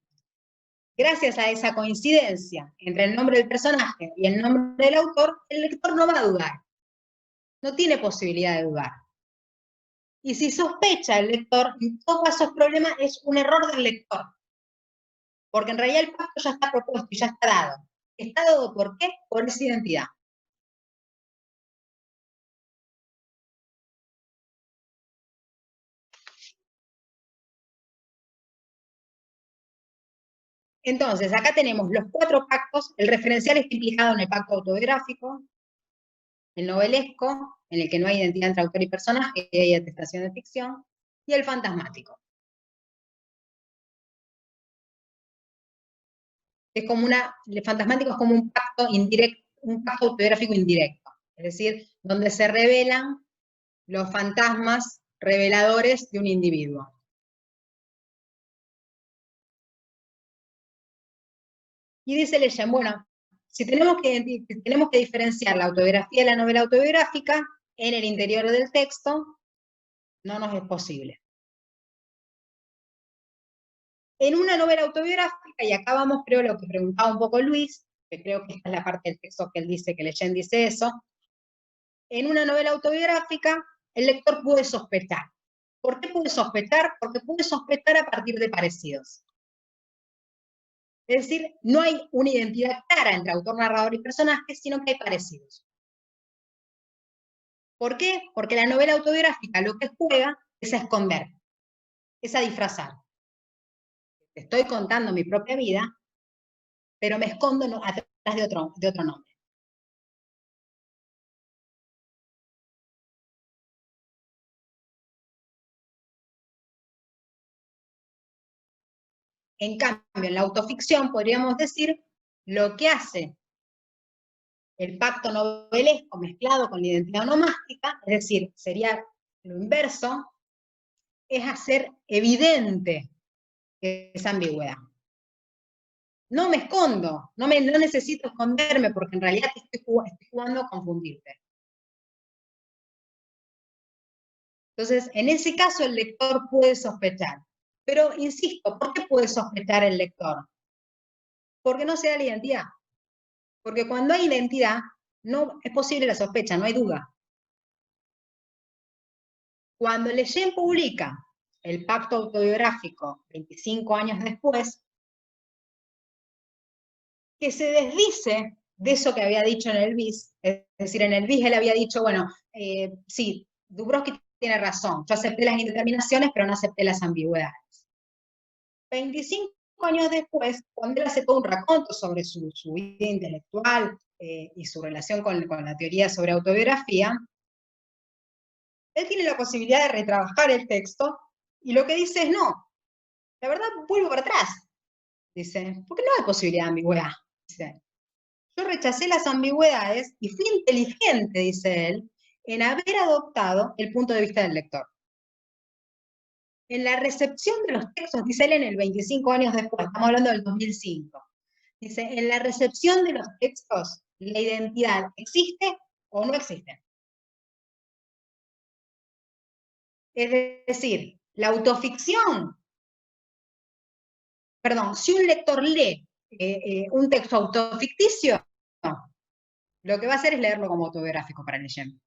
gracias a esa coincidencia entre el nombre del personaje y el nombre del autor, el lector no va a dudar. No tiene posibilidad de dudar. Y si sospecha el lector, en todo caso el problema es un error del lector. Porque en realidad el pacto ya está propuesto y ya está dado. ¿Está dado por qué? Por esa identidad. Entonces, acá tenemos los 4 pactos. El referencial está implicado en el pacto autobiográfico, el novelesco, en el que no hay identidad entre autor y personaje, y hay atestación de ficción, y el fantasmático. Es como el fantasmático es como un pacto indirecto, un pacto autobiográfico indirecto, es decir, donde se revelan los fantasmas reveladores de un individuo. Y dice Leyen, bueno, si tenemos que diferenciar la autobiografía de la novela autobiográfica, en el interior del texto no nos es posible. En una novela autobiográfica, y acá vamos, creo, lo que preguntaba un poco Luis, que creo que esta es la parte del texto que él dice, que Leyen dice eso, en una novela autobiográfica, el lector puede sospechar. ¿Por qué puede sospechar? Porque puede sospechar a partir de parecidos. Es decir, no hay una identidad clara entre autor, narrador y personaje, sino que hay parecidos. ¿Por qué? Porque la novela autobiográfica lo que juega es a esconder, es a disfrazar. Estoy contando mi propia vida, pero me escondo atrás de otro nombre. En cambio, en la autoficción podríamos decir lo que hace el pacto novelesco mezclado con la identidad onomástica, es decir, sería lo inverso, es hacer evidente esa ambigüedad. No me escondo, no necesito esconderme porque en realidad estoy jugando a confundirte. Entonces, en ese caso el lector puede sospechar. Pero, insisto, ¿por qué puede sospechar el lector? Porque no se da la identidad. Porque cuando hay identidad, no es posible la sospecha, no hay duda. Cuando Leyen publica el pacto autobiográfico 25 años después, que se desdice de eso que había dicho en el BIS, es decir, en el BIS él había dicho, bueno, sí, Dubrovsky tiene razón, yo acepté las indeterminaciones, pero no acepté las ambigüedades. 25 años después, cuando él hace todo un raconto sobre su vida intelectual y su relación con la teoría sobre autobiografía, él tiene la posibilidad de retrabajar el texto, y lo que dice es, no, la verdad, vuelvo para atrás. Dice, porque no hay posibilidad de ambigüedad. Dice, yo rechacé las ambigüedades y fui inteligente, dice él, en haber adoptado el punto de vista del lector. En la recepción de los textos, dice él en el 25 años después, estamos hablando del 2005, dice, en la recepción de los textos, la identidad existe o no existe. Es decir, la autoficción, perdón, si un lector lee un texto autoficticio, lo que va a hacer es leerlo como autobiográfico para Leyen.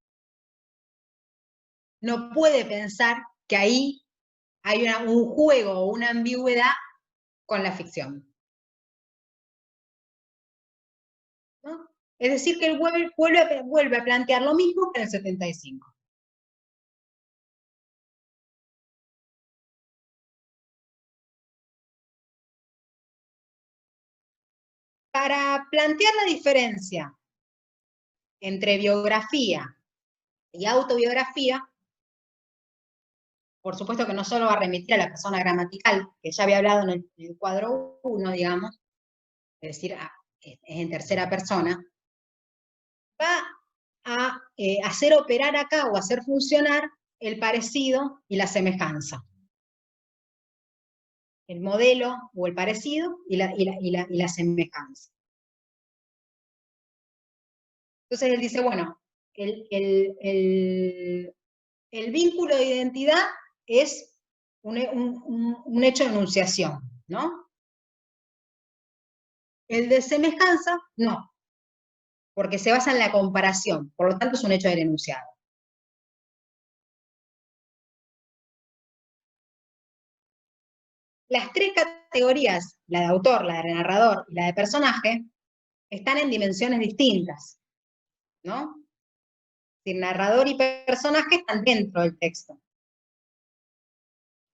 No puede pensar que ahí hay un juego o una ambigüedad con la ficción. ¿No? Es decir, que él vuelve a plantear lo mismo que en el 75. Para plantear la diferencia entre biografía y autobiografía, por supuesto que no solo va a remitir a la persona gramatical, que ya había hablado en el cuadro 1, digamos, es decir, es en tercera persona, va a hacer operar acá o hacer funcionar el parecido y la semejanza. El modelo o el parecido y la semejanza. Entonces él dice, bueno, el vínculo de identidad es un hecho de enunciación, ¿no? El de semejanza, no, porque se basa en la comparación, por lo tanto es un hecho del enunciado. Las tres categorías, la de autor, la de narrador y la de personaje, están en dimensiones distintas, ¿no? Es decir, narrador y personaje están dentro del texto.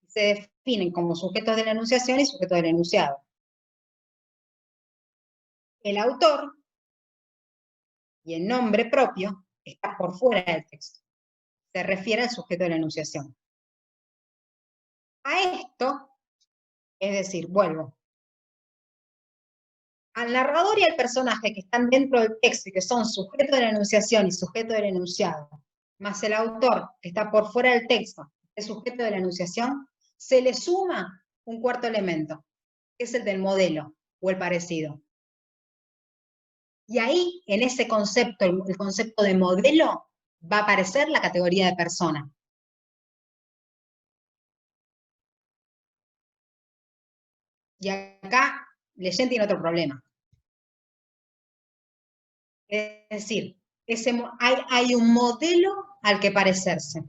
Se definen como sujetos de la enunciación y sujetos del enunciado. El autor y el nombre propio está por fuera del texto. Se refiere al sujeto de la enunciación. A esto, es decir, vuelvo, al narrador y al personaje que están dentro del texto y que son sujeto de la enunciación y sujeto del enunciado, más el autor que está por fuera del texto, el sujeto de la enunciación, se le suma un cuarto elemento, que es el del modelo o el parecido. Y ahí, en ese concepto, el concepto de modelo, va a aparecer la categoría de persona. Y acá, Leyen tiene otro problema. Es decir, hay un modelo al que parecerse.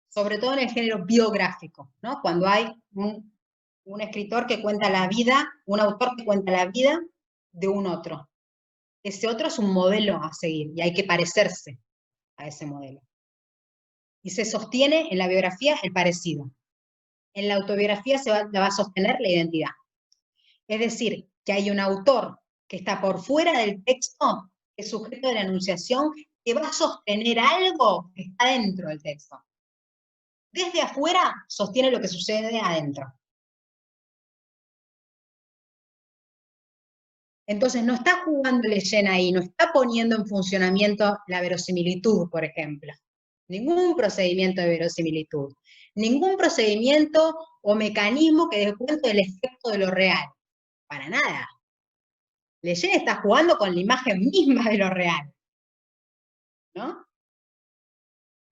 Sobre todo en el género biográfico, ¿no? Cuando hay un escritor que cuenta la vida, un autor que cuenta la vida de un otro. Ese otro es un modelo a seguir y hay que parecerse a ese modelo. Y se sostiene en la biografía el parecido. En la autobiografía la va a sostener la identidad. Es decir, que hay un autor que está por fuera del texto, que es sujeto de la enunciación, que va a sostener algo que está dentro del texto. Desde afuera sostiene lo que sucede adentro. Entonces no está jugando Leyen ahí, no está poniendo en funcionamiento la verosimilitud, por ejemplo. Ningún procedimiento de verosimilitud. Ningún procedimiento o mecanismo que dé cuenta del efecto de lo real. Para nada. Leyen está jugando con la imagen misma de lo real. ¿No?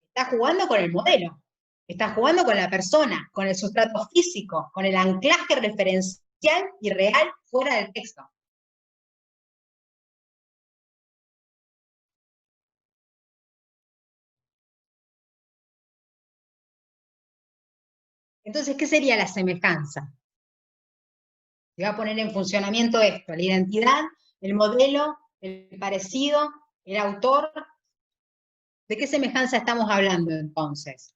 Está jugando con el modelo. Está jugando con la persona, con el sustrato físico, con el anclaje referencial y real fuera del texto. Entonces, ¿qué sería la semejanza? Se va a poner en funcionamiento esto, la identidad, el modelo, el parecido, el autor. ¿De qué semejanza estamos hablando entonces?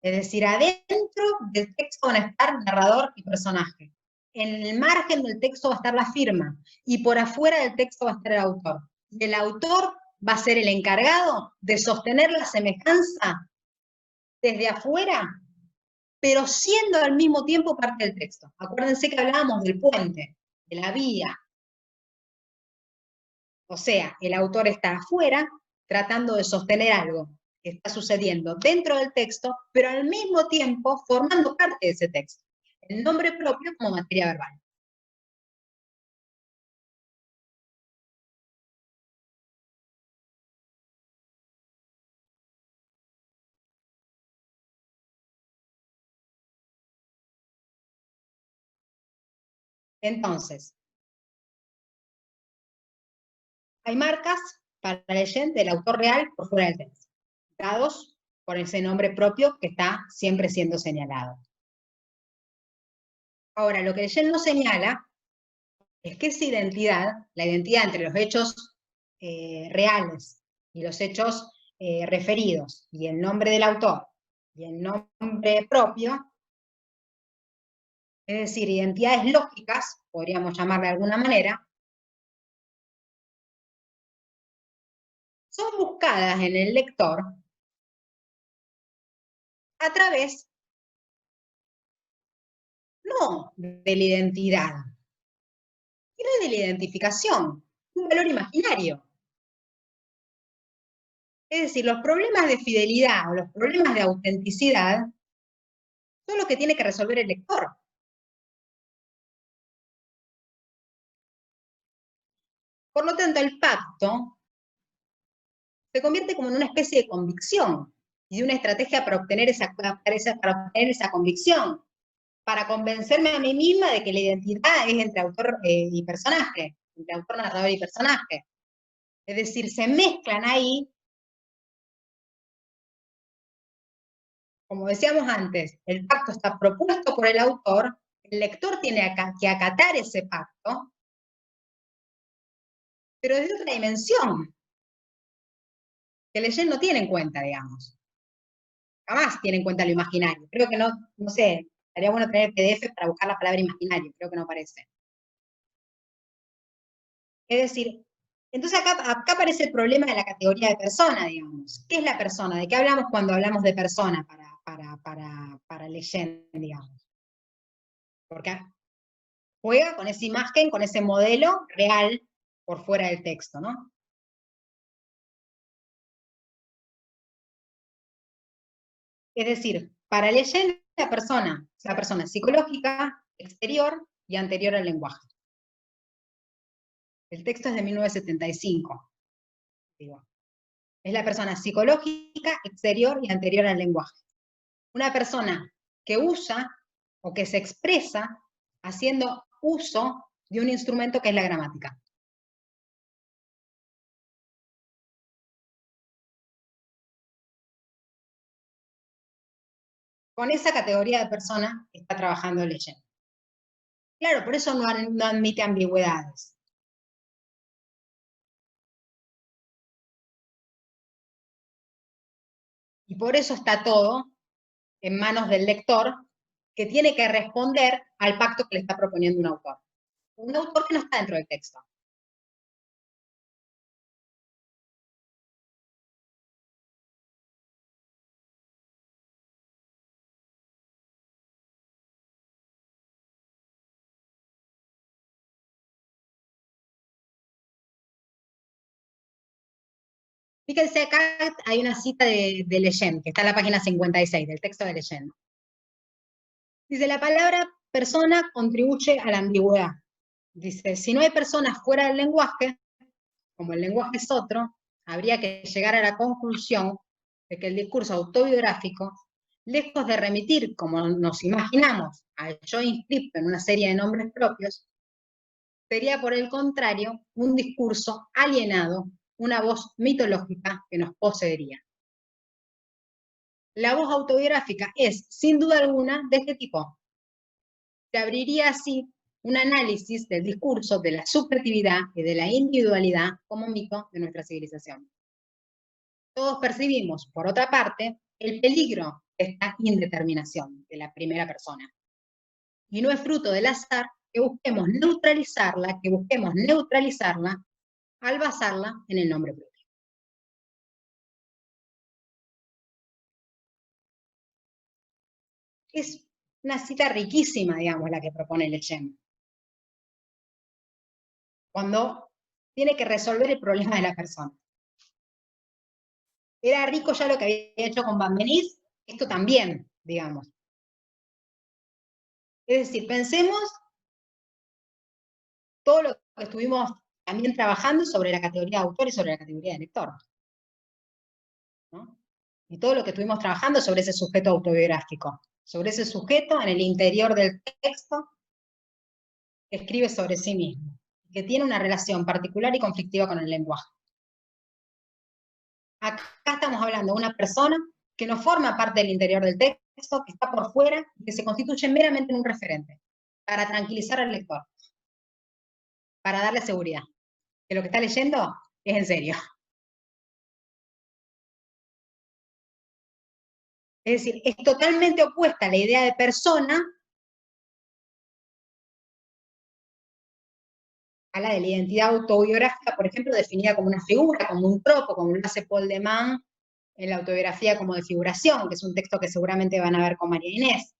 Es decir, adentro del texto van a estar narrador y personaje. En el margen del texto va a estar la firma, y por afuera del texto va a estar el autor. Y el autor va a ser el encargado de sostener la semejanza desde afuera, pero siendo al mismo tiempo parte del texto. Acuérdense que hablábamos del puente, de la vía. O sea, el autor está afuera tratando de sostener algo que está sucediendo dentro del texto, pero al mismo tiempo formando parte de ese texto. El nombre propio como materia verbal. Entonces, hay marcas para Leyen del autor real por fuera del texto, dados por ese nombre propio que está siempre siendo señalado. Ahora, lo que Leyen no señala es que esa identidad, la identidad entre los hechos reales y los hechos referidos, y el nombre del autor, y el nombre propio, es decir, identidades lógicas, podríamos llamarle de alguna manera, son buscadas en el lector a través, no de la identidad, sino de la identificación, un valor imaginario. Es decir, los problemas de fidelidad o los problemas de autenticidad son los que tiene que resolver el lector. Por lo tanto, el pacto se convierte como en una especie de convicción y de una estrategia para obtener esa convicción, para convencerme a mí misma de que la identidad es entre autor y personaje, entre autor, narrador y personaje. Es decir, se mezclan ahí como decíamos antes, el pacto está propuesto por el autor, el lector tiene que acatar ese pacto, pero desde otra dimensión, que Leyen no tiene en cuenta, digamos. Jamás tiene en cuenta lo imaginario. Creo que no sé, estaría bueno tener PDF para buscar la palabra imaginario, creo que no aparece. Es decir, entonces acá aparece el problema de la categoría de persona, digamos. ¿Qué es la persona? ¿De qué hablamos cuando hablamos de persona para Leyen, digamos? Porque juega con esa imagen, con ese modelo real por fuera del texto, ¿no? Es decir, para Leyen la persona es la persona psicológica, exterior y anterior al lenguaje. El texto es de 1975. Digo. Es la persona psicológica, exterior y anterior al lenguaje. Una persona que usa o que se expresa haciendo uso de un instrumento que es la gramática. Con esa categoría de persona está trabajando Leyen. Claro, por eso no admite ambigüedades. Y por eso está todo en manos del lector, que tiene que responder al pacto que le está proponiendo un autor. Un autor que no está dentro del texto. Fíjense acá, hay una cita de Leyen, que está en la página 56 del texto de Leyen. Dice, la palabra persona contribuye a la ambigüedad. Dice, si no hay personas fuera del lenguaje, como el lenguaje es otro, habría que llegar a la conclusión de que el discurso autobiográfico, lejos de remitir, como nos imaginamos, al yo inscripto en una serie de nombres propios, sería por el contrario un discurso alienado, una voz mitológica que nos poseería. La voz autobiográfica es, sin duda alguna, de este tipo. Se abriría así un análisis del discurso, de la subjetividad y de la individualidad como mito de nuestra civilización. Todos percibimos, por otra parte, el peligro de esta indeterminación de la primera persona. Y no es fruto del azar que busquemos neutralizarla al basarla en el nombre propio. Es una cita riquísima, digamos, la que propone Leyen. Cuando tiene que resolver el problema de la persona. Era rico ya lo que había hecho con Benveniste, esto también, digamos. Es decir, pensemos todo lo que estuvimos también trabajando sobre la categoría de autor y sobre la categoría de lector, ¿no? Y todo lo que estuvimos trabajando sobre ese sujeto autobiográfico, sobre ese sujeto en el interior del texto que escribe sobre sí mismo, que tiene una relación particular y conflictiva con el lenguaje. Acá estamos hablando de una persona que no forma parte del interior del texto, que está por fuera y que se constituye meramente en un referente, para tranquilizar al lector, para darle seguridad, que lo que está leyendo es en serio. Es decir, es totalmente opuesta a la idea de persona a la de la identidad autobiográfica, por ejemplo, definida como una figura, como un tropo, como lo hace Paul de Man en la autobiografía como de figuración, que es un texto que seguramente van a ver con María Inés.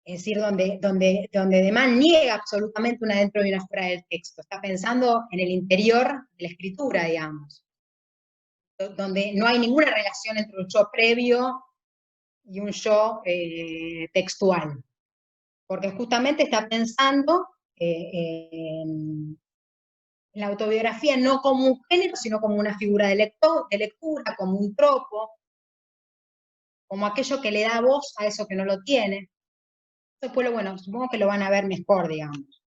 Es decir, donde de Man niega absolutamente una dentro y una fuera del texto. Está pensando en el interior de la escritura, digamos. Donde no hay ninguna relación entre un yo previo y un yo textual. Porque justamente está pensando en la autobiografía no como un género, sino como una figura de lectura, como un tropo, como aquello que le da voz a eso que no lo tiene. Después, bueno, supongo que lo van a ver mejor, digamos.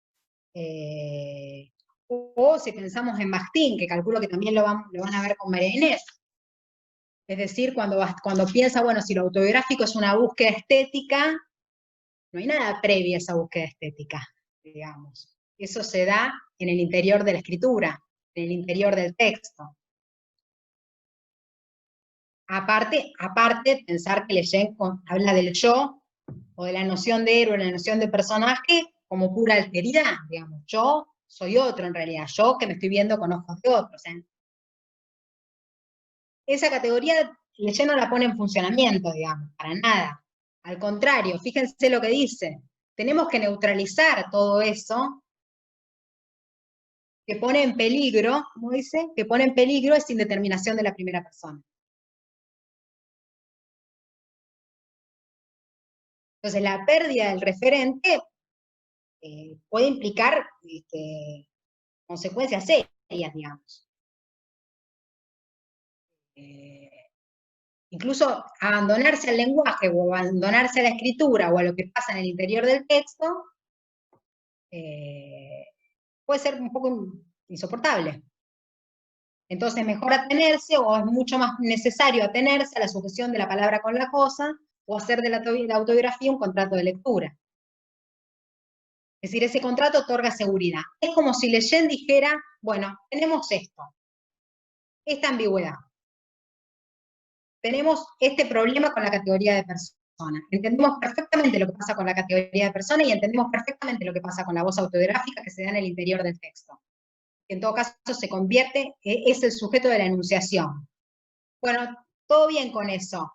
O si pensamos en Bakhtin, que calculo que también lo van a ver con María Inés. Es decir, cuando piensa, bueno, si lo autobiográfico es una búsqueda estética, no hay nada previo a esa búsqueda estética, digamos. Eso se da en el interior de la escritura, en el interior del texto. Aparte, pensar que Leyen habla del yo, o de la noción de héroe, la noción de personaje, como pura alteridad, digamos. Yo soy otro en realidad, yo que me estoy viendo con ojos de otros. Esa categoría Leyen no la pone en funcionamiento, digamos, para nada. Al contrario, fíjense lo que dice. Tenemos que neutralizar todo eso que pone en peligro, ¿cómo dice? Que pone en peligro esa indeterminación de la primera persona. Entonces, la pérdida del referente puede implicar consecuencias serias, digamos. Incluso abandonarse al lenguaje o abandonarse a la escritura o a lo que pasa en el interior del texto puede ser un poco insoportable. Entonces, mejor atenerse, o es mucho más necesario atenerse a la sujeción de la palabra con la cosa, o hacer de la autobiografía un contrato de lectura. Es decir, ese contrato otorga seguridad. Es como si Leyen dijera, bueno, tenemos esto, esta ambigüedad. Tenemos este problema con la categoría de persona. Entendemos perfectamente lo que pasa con la categoría de persona y entendemos perfectamente lo que pasa con la voz autobiográfica que se da en el interior del texto. En todo caso se convierte, es el sujeto de la enunciación. Bueno, todo bien con eso,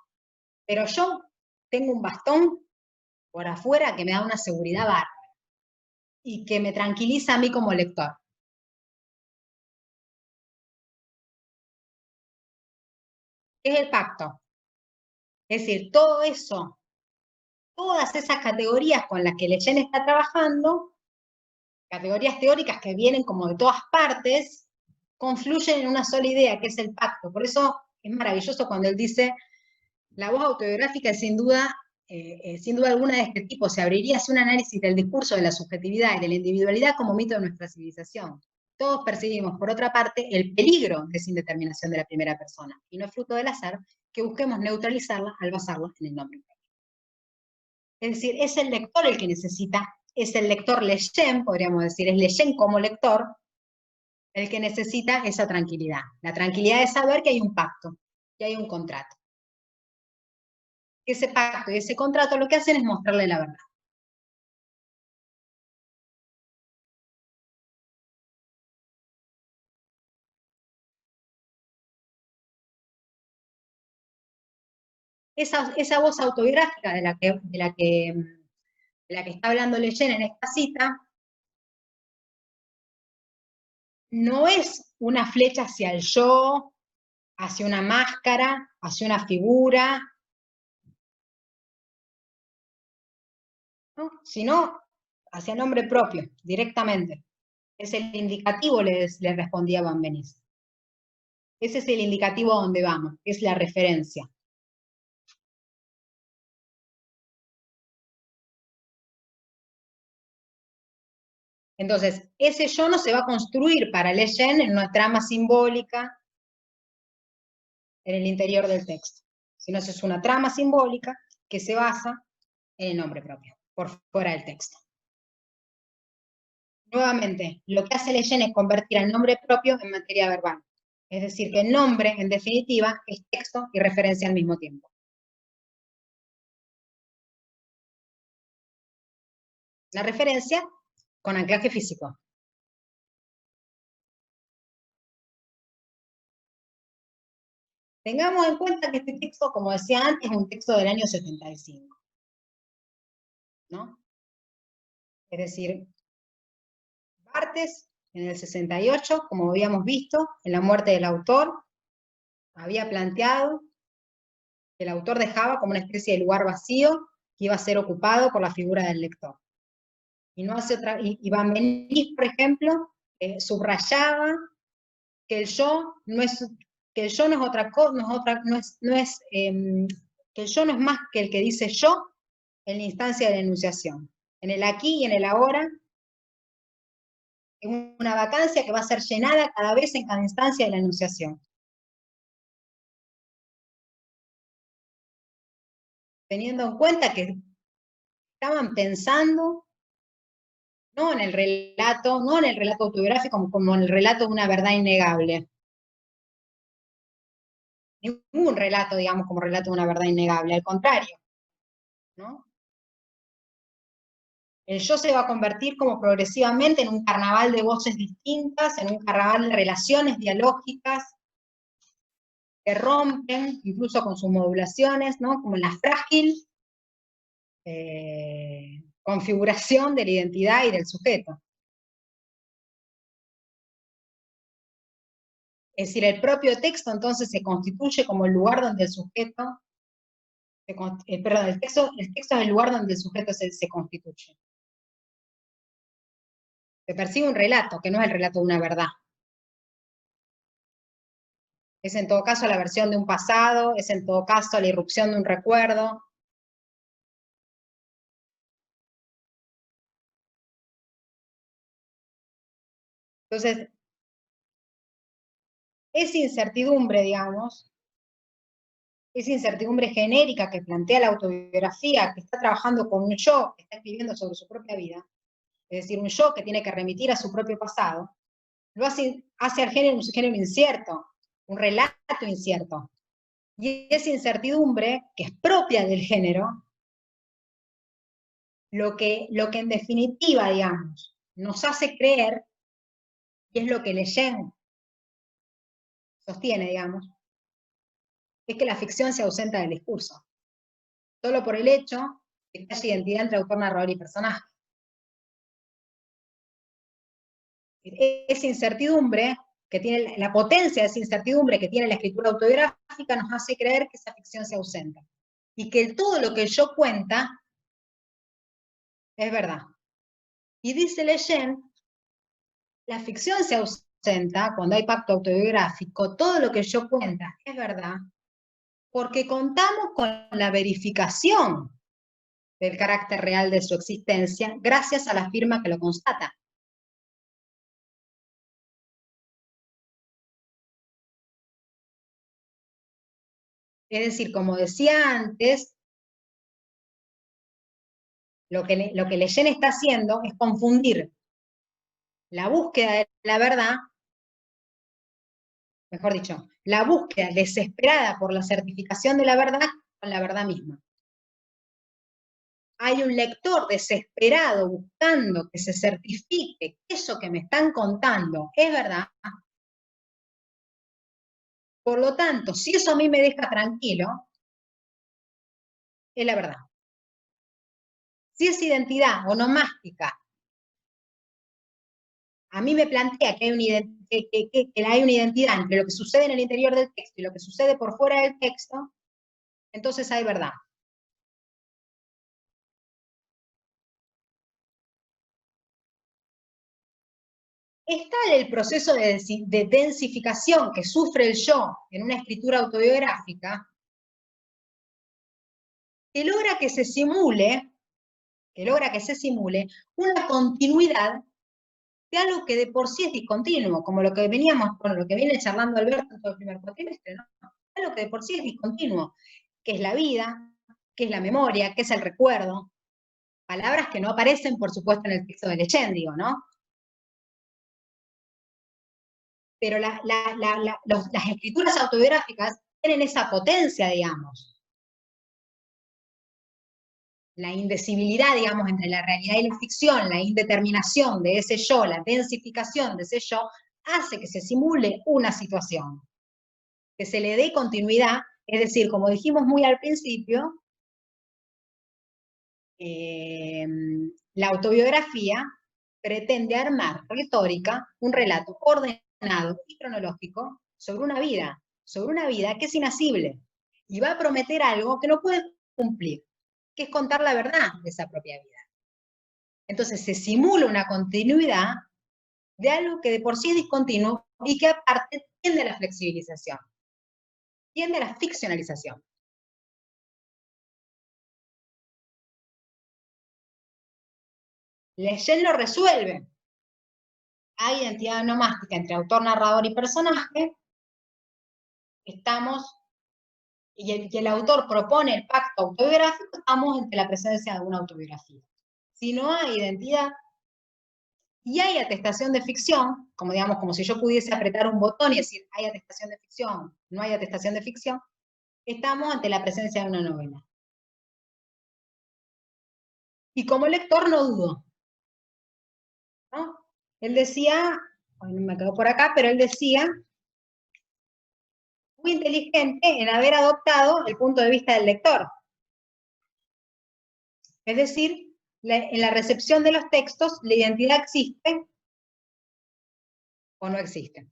pero yo tengo un bastón por afuera que me da una seguridad bárbara y que me tranquiliza a mí como lector. ¿Qué es el pacto? Es decir, todo eso, todas esas categorías con las que Leyen está trabajando, categorías teóricas que vienen como de todas partes, confluyen en una sola idea, que es el pacto. Por eso es maravilloso cuando él dice, la voz autobiográfica es sin duda alguna de este tipo, se abriría hacia un análisis del discurso de la subjetividad y de la individualidad como mito de nuestra civilización. Todos percibimos, por otra parte, el peligro de esa indeterminación de la primera persona, y no es fruto del azar que busquemos neutralizarla al basarla en el nombre. Es decir, es el lector el que necesita, es el lector Leyen, podríamos decir, es Leyen como lector, el que necesita esa tranquilidad. La tranquilidad de saber que hay un pacto, que hay un contrato. Ese pacto y ese contrato lo que hacen es mostrarle la verdad. Esa voz autobiográfica de la que está hablando Leyen en esta cita, no es una flecha hacia el yo, hacia una máscara, hacia una figura, ¿no? Sino hacia el nombre propio, directamente. Es el indicativo, le respondía Van Benisse. Ese es el indicativo a donde vamos, es la referencia. Entonces, ese yo no se va a construir para Leyen en una trama simbólica en el interior del texto, sino es una trama simbólica que se basa en el nombre propio, por fuera del texto. Nuevamente, lo que hace Leyen es convertir el nombre propio en materia verbal. Es decir, que el nombre, en definitiva, es texto y referencia al mismo tiempo. La referencia con anclaje físico. Tengamos en cuenta que este texto, como decía antes, es un texto del año 75. ¿No? Es decir, Barthes, en el 68, como habíamos visto, en La muerte del autor, había planteado que el autor dejaba como una especie de lugar vacío que iba a ser ocupado por la figura del lector. Y no hace otra, y Van Benisse, por ejemplo, subrayaba que el yo no es, que el yo no es otra cosa, que el yo no es más que el que dice yo en la instancia de la enunciación. En el aquí y en el ahora, es una vacancia que va a ser llenada cada vez en cada instancia de la enunciación. teniendo en cuenta que estaban pensando no en el relato autobiográfico como en el relato de una verdad innegable. Ningún relato, digamos, como relato de una verdad innegable, al contrario, ¿no? El yo se va a convertir como progresivamente en un carnaval de voces distintas, en un carnaval de relaciones dialógicas que rompen, incluso con sus modulaciones, ¿no? Como en la frágil configuración de la identidad y del sujeto. Es decir, el propio texto entonces se constituye como el lugar donde el sujeto, perdón, el texto es el lugar donde el sujeto se constituye. Se percibe un relato, que no es el relato de una verdad. Es en todo caso la versión de un pasado, es en todo caso la irrupción de un recuerdo. Entonces, esa incertidumbre, digamos, esa incertidumbre genérica que plantea la autobiografía, que está trabajando con un yo que está escribiendo sobre su propia vida, es decir, un yo que tiene que remitir a su propio pasado, lo hace al género un género incierto, un relato incierto. Y esa incertidumbre, que es propia del género, lo que en definitiva, digamos, nos hace creer, y es lo que Leyen sostiene, digamos, es que la ficción se ausenta del discurso, solo por el hecho de que haya identidad entre autor, narrador y personaje. Esa incertidumbre que tiene, la potencia de esa incertidumbre que tiene la escritura autobiográfica nos hace creer que esa ficción se ausenta, y que todo lo que el yo cuenta es verdad. Y dice Leyen, la ficción se ausenta cuando hay pacto autobiográfico, todo lo que el yo cuenta es verdad, porque contamos con la verificación del carácter real de su existencia gracias a la firma que lo constata. Es decir, como decía antes, lo que Leyen está haciendo es confundir la búsqueda de la verdad, mejor dicho, la búsqueda desesperada por la certificación de la verdad con la verdad misma. Hay un lector desesperado buscando que se certifique que eso que me están contando es verdad. Por lo tanto, si eso a mí me deja tranquilo, es la verdad. Si esa identidad onomástica a mí me plantea que hay una identidad entre lo que sucede en el interior del texto y lo que sucede por fuera del texto, entonces hay verdad. Es tal el proceso de densificación que sufre el yo en una escritura autobiográfica que logra que se simule una continuidad de algo que de por sí es discontinuo, como lo que lo que viene charlando Alberto en todo el primer cuatrimestre, ¿no? Algo que de por sí es discontinuo, que es la vida, que es la memoria, que es el recuerdo, palabras que no aparecen, por supuesto, en el texto de Leyen, digo, ¿no? Pero las escrituras autobiográficas tienen esa potencia, digamos. La indecibilidad, digamos, entre la realidad y la ficción, la indeterminación de ese yo, la densificación de ese yo, hace que se simule una situación, que se le dé continuidad, es decir, como dijimos muy al principio, la autobiografía pretende armar retórica, un relato ordenado y cronológico sobre una vida que es inasible, y va a prometer algo que no puede cumplir, que es contar la verdad de esa propia vida. Entonces se simula una continuidad de algo que de por sí es discontinuo y que aparte tiende a la flexibilización, tiende a la ficcionalización. Leyen lo resuelve. Hay identidad onomástica entre autor, narrador y personaje. Estamos y el autor propone el pacto autobiográfico, estamos ante la presencia de una autobiografía. Si no hay identidad, y hay atestación de ficción, como digamos, como si yo pudiese apretar un botón y decir, hay atestación de ficción, no hay atestación de ficción, estamos ante la presencia de una novela. Y como lector no dudo, ¿no? Él decía, bueno, me quedo por acá, pero él decía, muy inteligente en haber adoptado el punto de vista del lector. Es decir, en la recepción de los textos, la identidad existe o no existe.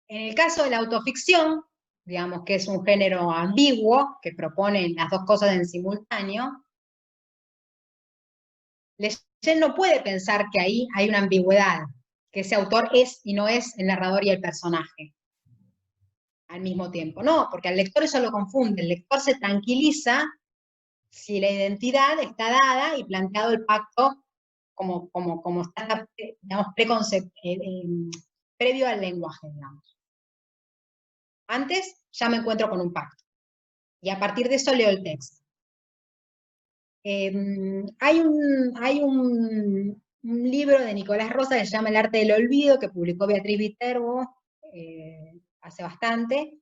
En el caso de la autoficción, digamos que es un género ambiguo, que propone las dos cosas en simultáneo, Leyen no puede pensar que ahí hay una ambigüedad, que ese autor es y no es el narrador y el personaje al mismo tiempo. No, porque al lector eso lo confunde, el lector se tranquiliza si la identidad está dada y planteado el pacto como está, digamos, previo al lenguaje, digamos. Antes ya me encuentro con un pacto, y a partir de eso leo el texto. Hay un libro de Nicolás Rosa que se llama El arte del olvido, que publicó Beatriz Viterbo hace bastante,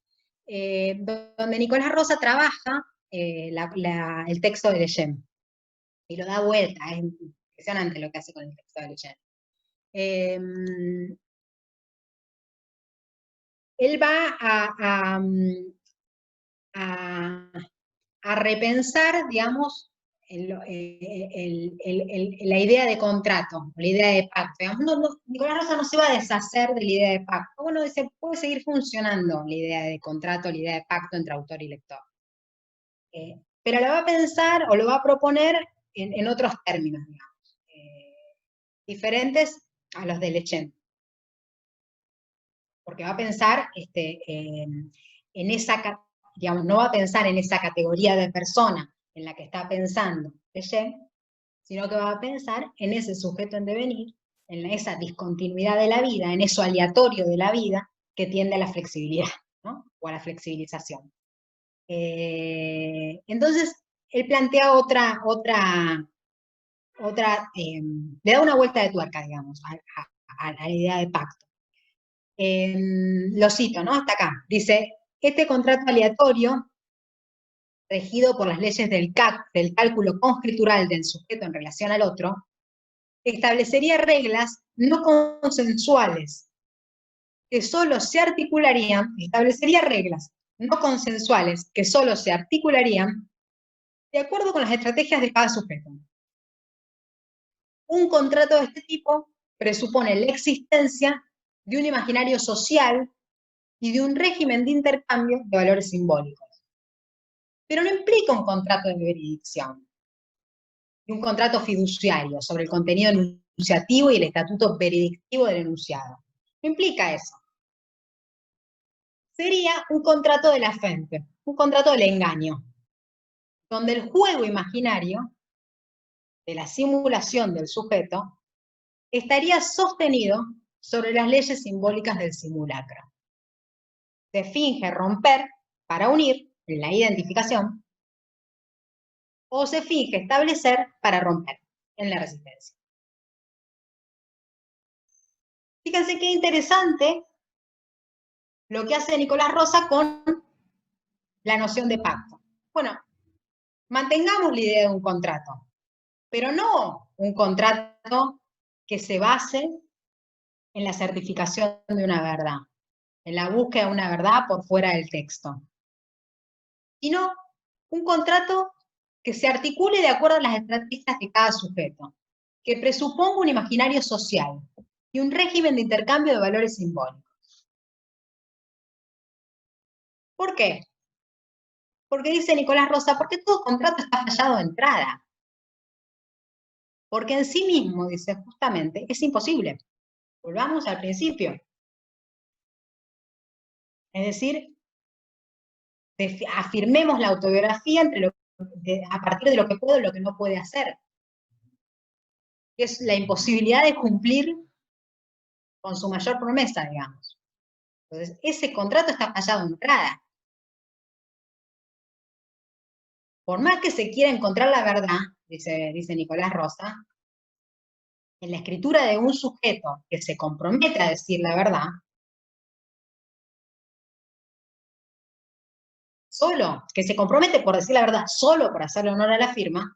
donde Nicolás Rosa trabaja el texto de Leyen, y lo da vuelta, es impresionante lo que hace con el texto de Leyen. Él va a repensar, digamos, la idea de contrato, la idea de pacto. Digamos, Nicolás Rosa no se va a deshacer de la idea de pacto. Bueno, puede seguir funcionando la idea de contrato, la idea de pacto entre autor y lector. Pero la va a pensar o lo va a proponer en otros términos, digamos, diferentes a los de Leyen. Porque va a pensar en esa, digamos, no va a pensar en esa categoría de persona en la que está pensando Leyen, sino que va a pensar en ese sujeto en devenir, en esa discontinuidad de la vida, en eso aleatorio de la vida que tiende a la flexibilidad, ¿no? O a la flexibilización. Entonces, él plantea le da una vuelta de tuerca, digamos, a la idea de pacto. Lo cito, ¿no? Hasta acá. Dice, este contrato aleatorio, regido por las leyes del cálculo conjetural del sujeto en relación al otro, establecería reglas no consensuales, que solo se articularían, establecería reglas no consensuales, que solo se articularían de acuerdo con las estrategias de cada sujeto. Un contrato de este tipo presupone la existencia de un imaginario social y de un régimen de intercambio de valores simbólicos. Pero no implica un contrato de veredicción, y un contrato fiduciario sobre el contenido enunciativo y el estatuto veredictivo del enunciado. No implica eso. Sería un contrato de la gente, un contrato del engaño, donde el juego imaginario de la simulación del sujeto estaría sostenido sobre las leyes simbólicas del simulacro. Se finge romper para unir en la identificación, o se finge establecer para romper en la resistencia. Fíjense qué interesante lo que hace Nicolás Rosa con la noción de pacto. Bueno, mantengamos la idea de un contrato, pero no un contrato que se base en la certificación de una verdad, en la búsqueda de una verdad por fuera del texto, sino un contrato que se articule de acuerdo a las estrategias de cada sujeto, que presuponga un imaginario social y un régimen de intercambio de valores simbólicos. ¿Por qué? Porque dice Nicolás Rosa, porque todo contrato está fallado de entrada. Porque en sí mismo, dice, justamente, es imposible. Volvamos al principio. Es decir, afirmemos la autobiografía a partir de lo que puede y lo que no puede hacer. Es la imposibilidad de cumplir con su mayor promesa, digamos. Entonces, ese contrato está fallado en entrada. Por más que se quiera encontrar la verdad, dice Nicolás Rosa, en la escritura de un sujeto que se compromete a decir la verdad, solo, que se compromete por decir la verdad, solo por hacerle honor a la firma,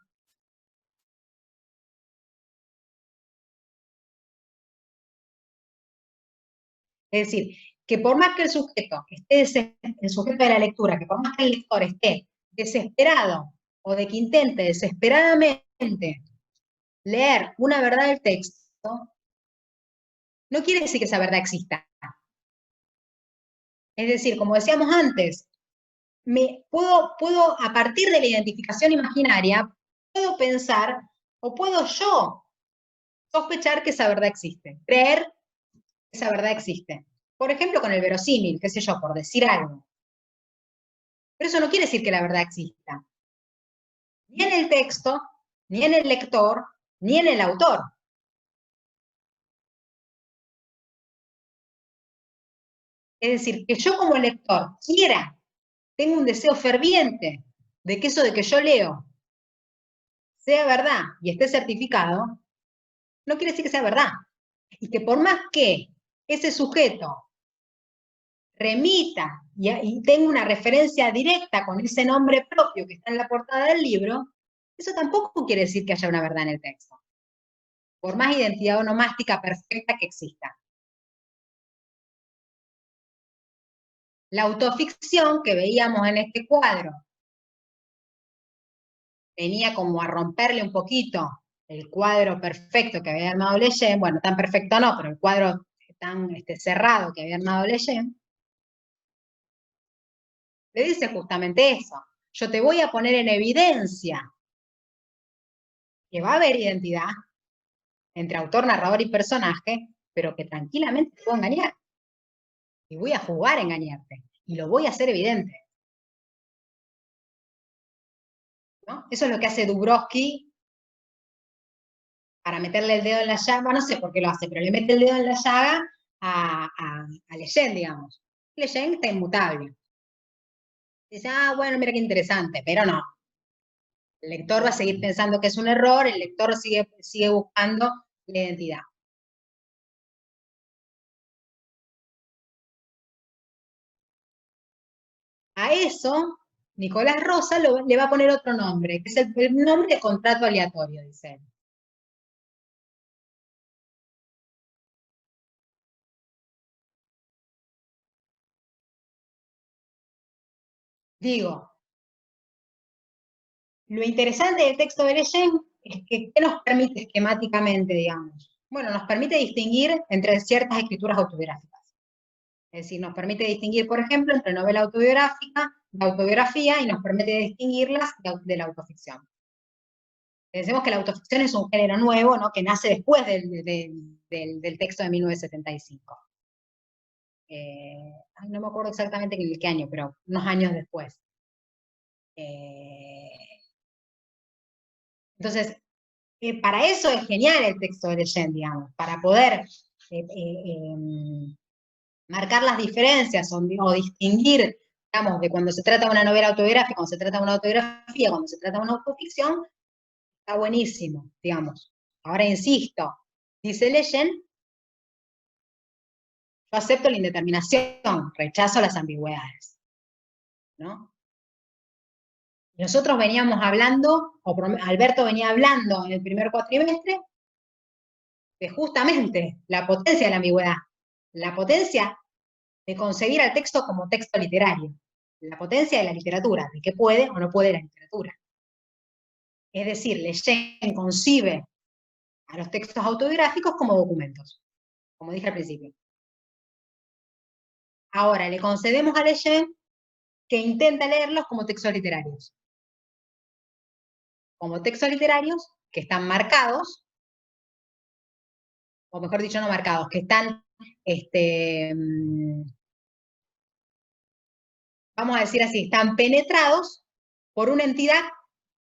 es decir, que por más que el sujeto el sujeto de la lectura, que por más que el lector esté desesperado o de que intente desesperadamente leer una verdad del texto, no quiere decir que esa verdad exista. Es decir, como decíamos antes, puedo, a partir de la identificación imaginaria, puedo pensar o puedo yo sospechar que esa verdad existe, creer que esa verdad existe. Por ejemplo, con el verosímil, qué sé yo, por decir algo. Pero eso no quiere decir que la verdad exista. Ni en el texto, ni en el lector, ni en el autor. Es decir, que yo como lector tengo un deseo ferviente de que eso de que yo leo sea verdad y esté certificado, no quiere decir que sea verdad. Y que por más que ese sujeto remita y tenga una referencia directa con ese nombre propio que está en la portada del libro, eso tampoco quiere decir que haya una verdad en el texto, por más identidad onomástica perfecta que exista. La autoficción que veíamos en este cuadro venía como a romperle un poquito el cuadro perfecto que había armado Leyen, bueno, tan perfecto no, pero el cuadro tan cerrado que había armado Leyen, le dice justamente eso. Yo te voy a poner en evidencia que va a haber identidad entre autor, narrador y personaje, pero que tranquilamente te puedo engañar. Y voy a jugar a engañarte. Y lo voy a hacer evidente. ¿No? Eso es lo que hace Dubrovsky para meterle el dedo en la llaga. Bueno, no sé por qué lo hace, pero le mete el dedo en la llaga a Leyen, digamos. Leyen está inmutable. Dice, bueno, mira qué interesante, pero no. El lector va a seguir pensando que es un error, el lector sigue buscando la identidad. A eso, Nicolás Rosa le va a poner otro nombre, que es el nombre de contrato aleatorio, dice él. Digo, lo interesante del texto de Leyen es que, ¿qué nos permite esquemáticamente, digamos? Bueno, nos permite distinguir entre ciertas escrituras autobiográficas. Es decir, nos permite distinguir, por ejemplo, entre novela autobiográfica, la autobiografía, y nos permite distinguirlas de la autoficción. Pensemos que la autoficción es un género nuevo, ¿no?, que nace después del texto de 1975. No me acuerdo exactamente en qué año, pero unos años después. Entonces, para eso es genial el texto de Leyen, digamos, para poder marcar las diferencias o distinguir, digamos, de cuando se trata de una novela autobiográfica, cuando se trata de una autobiografía, cuando se trata de una autoficción, está buenísimo, digamos. Ahora insisto, dice Leyen, yo acepto la indeterminación, rechazo las ambigüedades, ¿no? Nosotros veníamos hablando, Alberto venía hablando en el primer cuatrimestre, de justamente la potencia de la ambigüedad, la potencia de concebir al texto como texto literario, la potencia de la literatura, de qué puede o no puede la literatura. Es decir, Leyen concibe a los textos autobiográficos como documentos, como dije al principio. Ahora, le concedemos a Leyen que intenta leerlos como textos literarios. Como textos literarios que están marcados, o mejor dicho, no marcados, que están, vamos a decir así, están penetrados por una entidad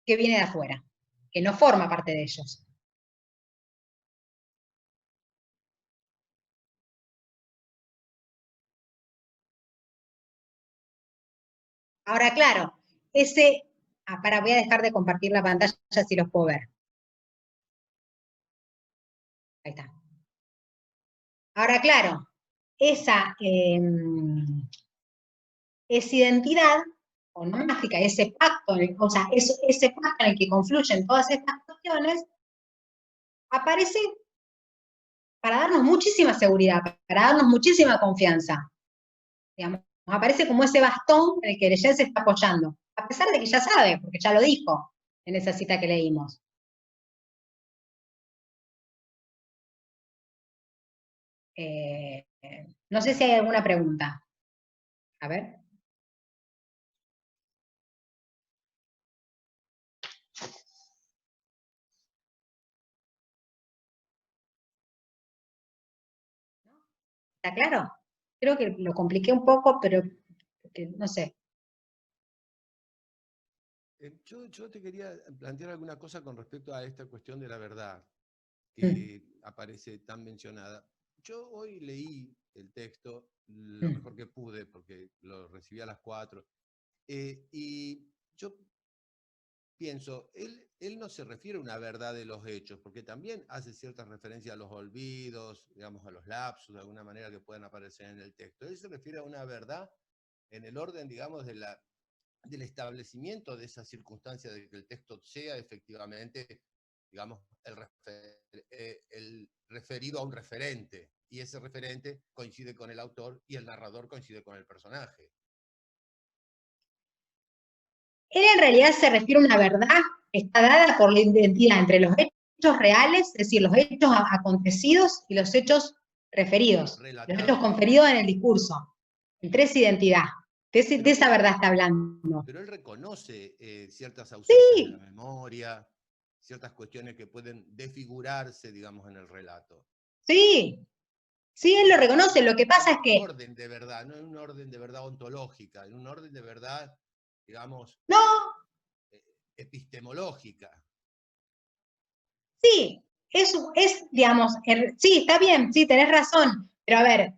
que viene de afuera, que no forma parte de ellos. Ahora, claro, voy a dejar de compartir la pantalla si los puedo ver. Ahí está. Ahora, claro, esa identidad onomástica, ese pacto, o sea, ese pacto en el que confluyen todas estas cuestiones, aparece para darnos muchísima seguridad, para darnos muchísima confianza. Digamos, aparece como ese bastón en el que Leyen se está apoyando, a pesar de que ya sabe, porque ya lo dijo en esa cita que leímos. No sé si hay alguna pregunta. A ver. ¿Está claro? Creo que lo compliqué un poco, pero no sé. Yo te quería plantear alguna cosa con respecto a esta cuestión de la verdad, que aparece tan mencionada. Yo hoy leí el texto lo mejor que pude, porque lo recibí a las 4, y yo pienso, él no se refiere a una verdad de los hechos, porque también hace cierta referencia a los olvidos, digamos, a los lapsus, de alguna manera que puedan aparecer en el texto. Él se refiere a una verdad en el orden, digamos, del establecimiento de esa circunstancia de que el texto sea efectivamente, digamos, el referido a un referente, y ese referente coincide con el autor y el narrador coincide con el personaje. Él en realidad se refiere a una verdad que está dada por la identidad entre los hechos reales, es decir, los hechos acontecidos y los hechos referidos, Relatados. los hechos conferidos en el discurso. Entre esa identidad, de esa verdad está hablando. Pero él reconoce ciertas ausencias sí. de la memoria, ciertas cuestiones que pueden desfigurarse, digamos, en el relato. Sí, sí, él lo reconoce, lo que pasa es que... Un orden de verdad, no es un orden de verdad ontológica, es un orden de verdad, digamos, no. Epistemológica. Sí, digamos, sí, está bien, sí, tenés razón, pero a ver,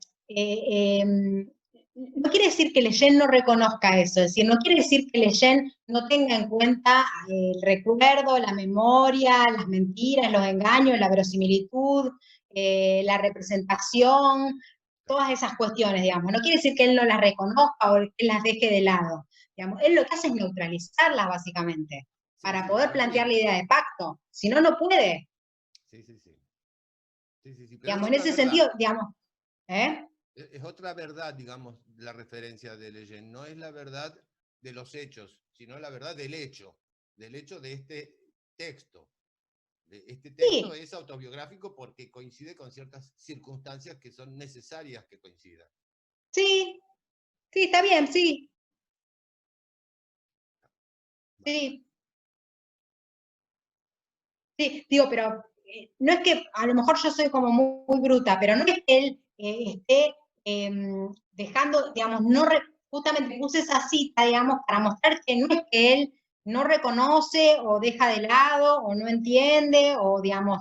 no quiere decir que Leyen no reconozca eso, es decir, no quiere decir que Leyen no tenga en cuenta el recuerdo, la memoria, las mentiras, los engaños, la verosimilitud, la representación, todas esas cuestiones, digamos. No quiere decir que él no las reconozca o que él las deje de lado. Digamos, él lo que hace es neutralizarlas, básicamente, para poder plantear la idea de pacto. Si no, no puede. Sí. Digamos, en ese sentido, digamos, Es otra verdad, digamos, la referencia de Leyen. No es la verdad de los hechos, sino la verdad del hecho de este texto. Este texto es autobiográfico porque coincide con ciertas circunstancias que son necesarias que coincidan. Sí, está bien, sí. Sí. Sí, digo, pero no es que, a lo mejor yo soy como muy bruta, pero no es que él esté dejando, digamos, justamente puse esa cita, digamos, para mostrar que no es que él no reconoce o deja de lado o no entiende o, digamos,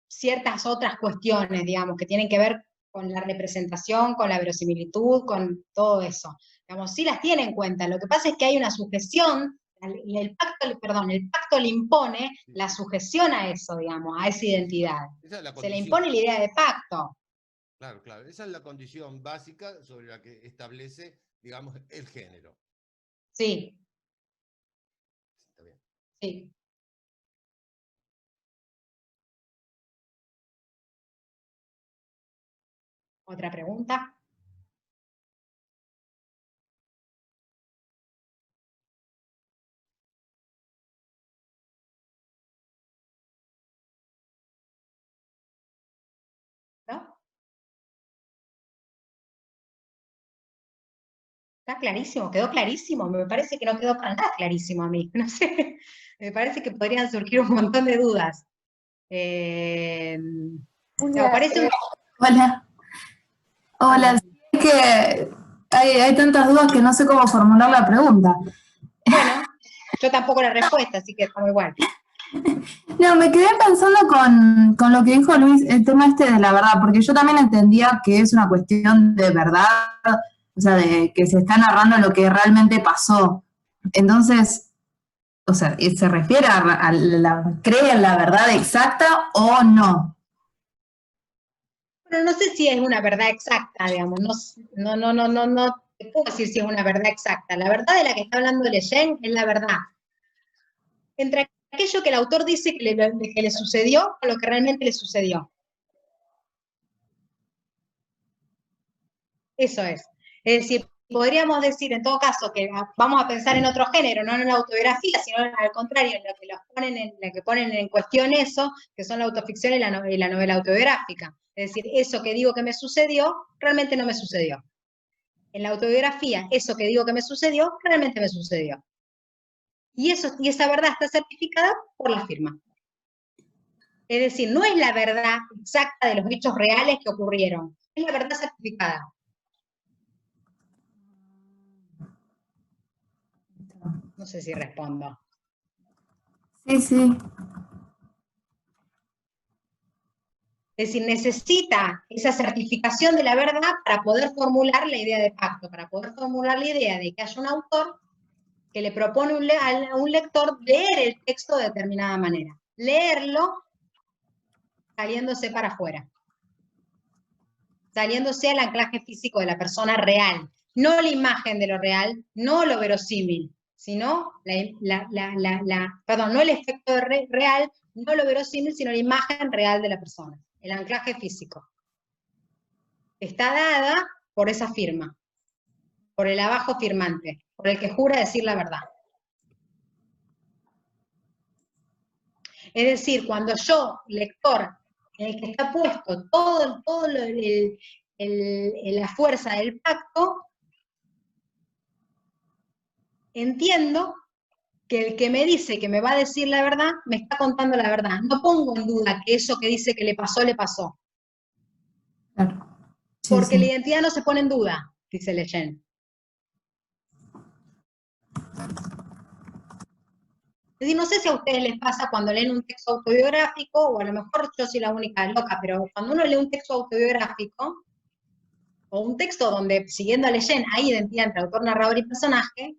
ciertas otras cuestiones, digamos, que tienen que ver con la representación, con la verosimilitud, con todo eso. Digamos, sí las tiene en cuenta. Lo que pasa es que hay una sujeción, el pacto le impone la sujeción a eso, digamos, a esa identidad. Se le impone la idea de pacto. Claro, esa es la condición básica sobre la que establece, digamos, el género. Sí. Está bien. Sí. ¿Otra pregunta? ¿No? Está clarísimo, quedó clarísimo. Me parece que no quedó para nada clarísimo a mí. No sé, me parece que podrían surgir un montón de dudas. Hola, es que hay tantas dudas que no sé cómo formular la pregunta. Bueno, yo tampoco la respuesta, así que estamos igual. No, me quedé pensando con lo que dijo Luis, el tema este de la verdad, porque yo también entendía que es una cuestión de verdad o sea, de que se está narrando lo que realmente pasó. Entonces, o sea, ¿se refiere a cree en la verdad exacta o no? Pero no sé si es una verdad exacta, digamos, no te puedo decir si es una verdad exacta. La verdad de la que está hablando Leyen es la verdad. Entre aquello que el autor dice que le sucedió o lo que realmente le sucedió. Eso es. Es decir, podríamos decir en todo caso que vamos a pensar en otro género, no en la autobiografía, sino al contrario, en lo que ponen en cuestión eso, que son la autoficción y la novela autobiográfica. Es decir, eso que digo que me sucedió, realmente no me sucedió. En la autobiografía, eso que digo que me sucedió, realmente me sucedió. Y esa verdad está certificada por la firma. Es decir, no es la verdad exacta de los hechos reales que ocurrieron, es la verdad certificada. No sé si respondo. Sí, sí. Es decir, necesita esa certificación de la verdad para poder formular la idea de pacto, para poder formular la idea de que haya un autor que le propone a un lector leer el texto de determinada manera. Leerlo saliéndose para afuera. Saliéndose al anclaje físico de la persona real. No la imagen de lo real, no lo verosímil, sino no el efecto real, no lo verosímil, sino la imagen real de la persona. El anclaje físico. Está dada por esa firma, por el abajo firmante, por el que jura decir la verdad. Es decir, cuando yo, lector, en el que está puesto todo la fuerza del pacto, entiendo que el que me dice que me va a decir la verdad, me está contando la verdad. No pongo en duda que eso que dice que le pasó, le pasó. Claro. Sí, Porque sí. la identidad no se pone en duda, dice Leyen. Es decir, no sé si a ustedes les pasa cuando leen un texto autobiográfico, o a lo mejor yo soy la única loca, pero cuando uno lee un texto autobiográfico, o un texto donde, siguiendo a Leyen, hay identidad entre autor, narrador y personaje,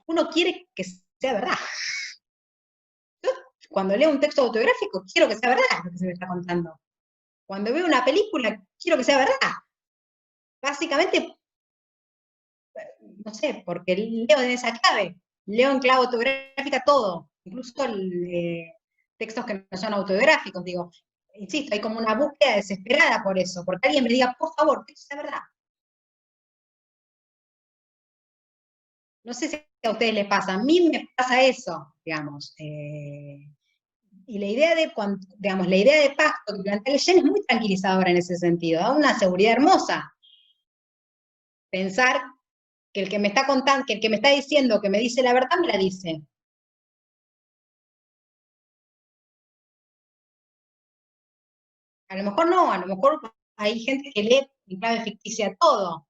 uno quiere que sea verdad. Yo, cuando leo un texto autobiográfico, quiero que sea verdad lo que se me está contando. Cuando veo una película, quiero que sea verdad. Básicamente, no sé, porque leo en esa clave. Leo en clave autobiográfica todo, incluso textos que no son autobiográficos, digo. Insisto, hay como una búsqueda desesperada por eso, porque alguien me diga, por favor, que eso sea verdad. No sé si a ustedes les pasa, a mí me pasa eso, digamos. Y la idea digamos, la idea de pacto que plantea Leyen es muy tranquilizadora en ese sentido, da una seguridad hermosa. Pensar que el que me está contando, que el que me está diciendo que me dice la verdad, me la dice. A lo mejor no, a lo mejor hay gente que lee en clave ficticia todo,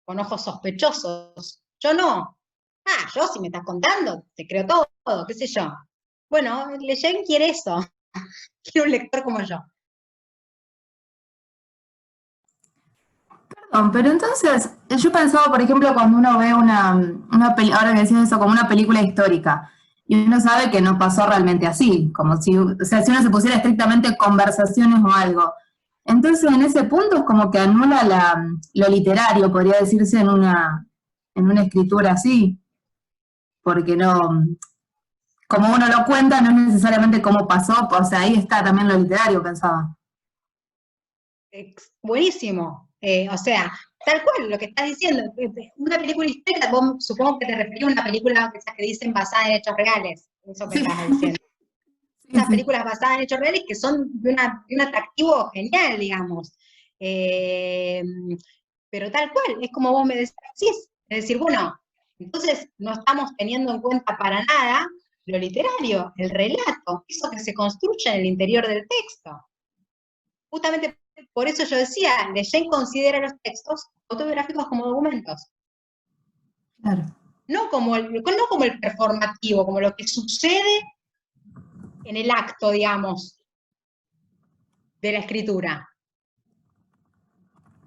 con ojos sospechosos. Yo no. Ah, yo si me estás contando, te creo todo, qué sé yo. Bueno, Leyen quiere eso. Quiere un lector como yo. Perdón, pero entonces, yo pensaba, por ejemplo, cuando uno ve ahora que decías eso, como una película histórica, y uno sabe que no pasó realmente así, como si, o sea, si uno se pusiera estrictamente conversaciones o algo. Entonces, en ese punto es como que anula lo literario, podría decirse, en una escritura así, porque no, como uno lo cuenta, no es necesariamente cómo pasó, o sea, ahí está también lo literario, pensaba. Buenísimo. O sea, tal cual, lo que estás diciendo. Una película histórica, vos supongo que te referís a una película que dicen basada en hechos reales. Eso que estás diciendo. Unas películas basadas en hechos reales que son de un atractivo genial, digamos. Pero tal cual, es como vos me decís, es decir, bueno, entonces no estamos teniendo en cuenta para nada lo literario, el relato, eso que se construye en el interior del texto. Justamente por eso yo decía, Leyen considera los textos autobiográficos como documentos. Claro. No como el performativo, como lo que sucede en el acto, digamos, de la escritura.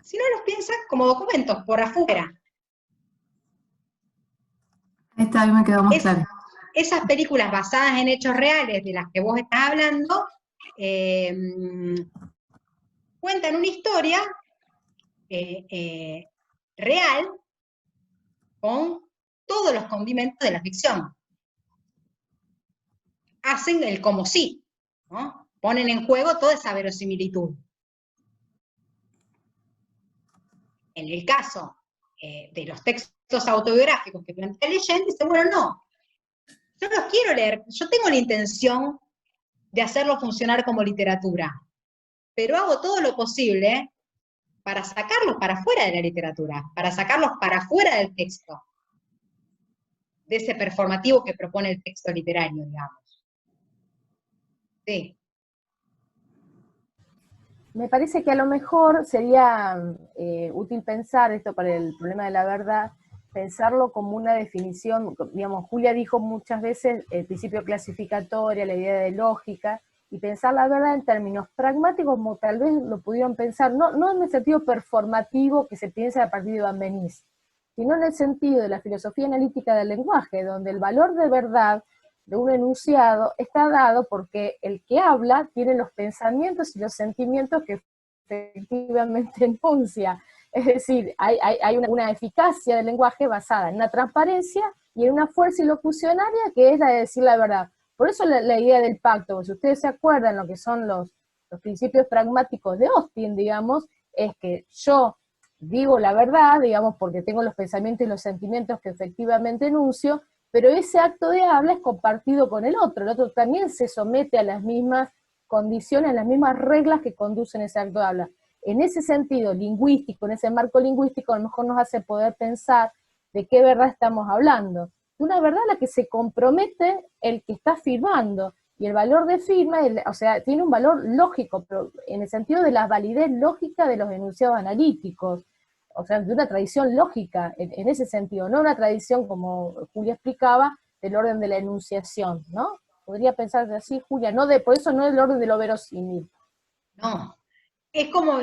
sino los piensa como documentos, por afuera. Esta a mí me quedó más claro. Esas películas basadas en hechos reales de las que vos estás hablando, cuentan una historia real con todos los condimentos de la ficción. Hacen el como sí, ¿no? Ponen en juego toda esa verosimilitud. En el caso de los textos autobiográficos que plantea Leyen, dice, bueno, no, yo los quiero leer, yo tengo la intención de hacerlo funcionar como literatura, pero hago todo lo posible para sacarlos para afuera de la literatura, para sacarlos para afuera del texto, de ese performativo que propone el texto literario, digamos. Sí. Me parece que a lo mejor sería útil pensar esto para el problema de la verdad, pensarlo como una definición, digamos, Julia dijo muchas veces el principio clasificatorio, la idea de lógica, y pensar la verdad en términos pragmáticos, como tal vez lo pudieron pensar, no en el sentido performativo que se piensa a partir de Van Benís, sino en el sentido de la filosofía analítica del lenguaje, donde el valor de verdad de un enunciado está dado porque el que habla tiene los pensamientos y los sentimientos que efectivamente enuncia. Es decir, hay una eficacia del lenguaje basada en una transparencia y en una fuerza ilocucionaria que es la de decir la verdad. Por eso la idea del pacto, si ustedes se acuerdan lo que son los principios pragmáticos de Austin, digamos, es que yo digo la verdad, digamos, porque tengo los pensamientos y los sentimientos que efectivamente enuncio, pero ese acto de habla es compartido con el otro también se somete a las mismas condiciones, a las mismas reglas que conducen ese acto de habla. En ese sentido lingüístico, en ese marco lingüístico, a lo mejor nos hace poder pensar de qué verdad estamos hablando. Una verdad a la que se compromete el que está firmando, y el valor de firma, o sea, tiene un valor lógico, pero en el sentido de la validez lógica de los enunciados analíticos, o sea, de una tradición lógica, en ese sentido, no una tradición, como Julia explicaba, del orden de la enunciación, ¿no? Podría pensarse así, Julia, por eso no del orden de lo verosímil. No, es como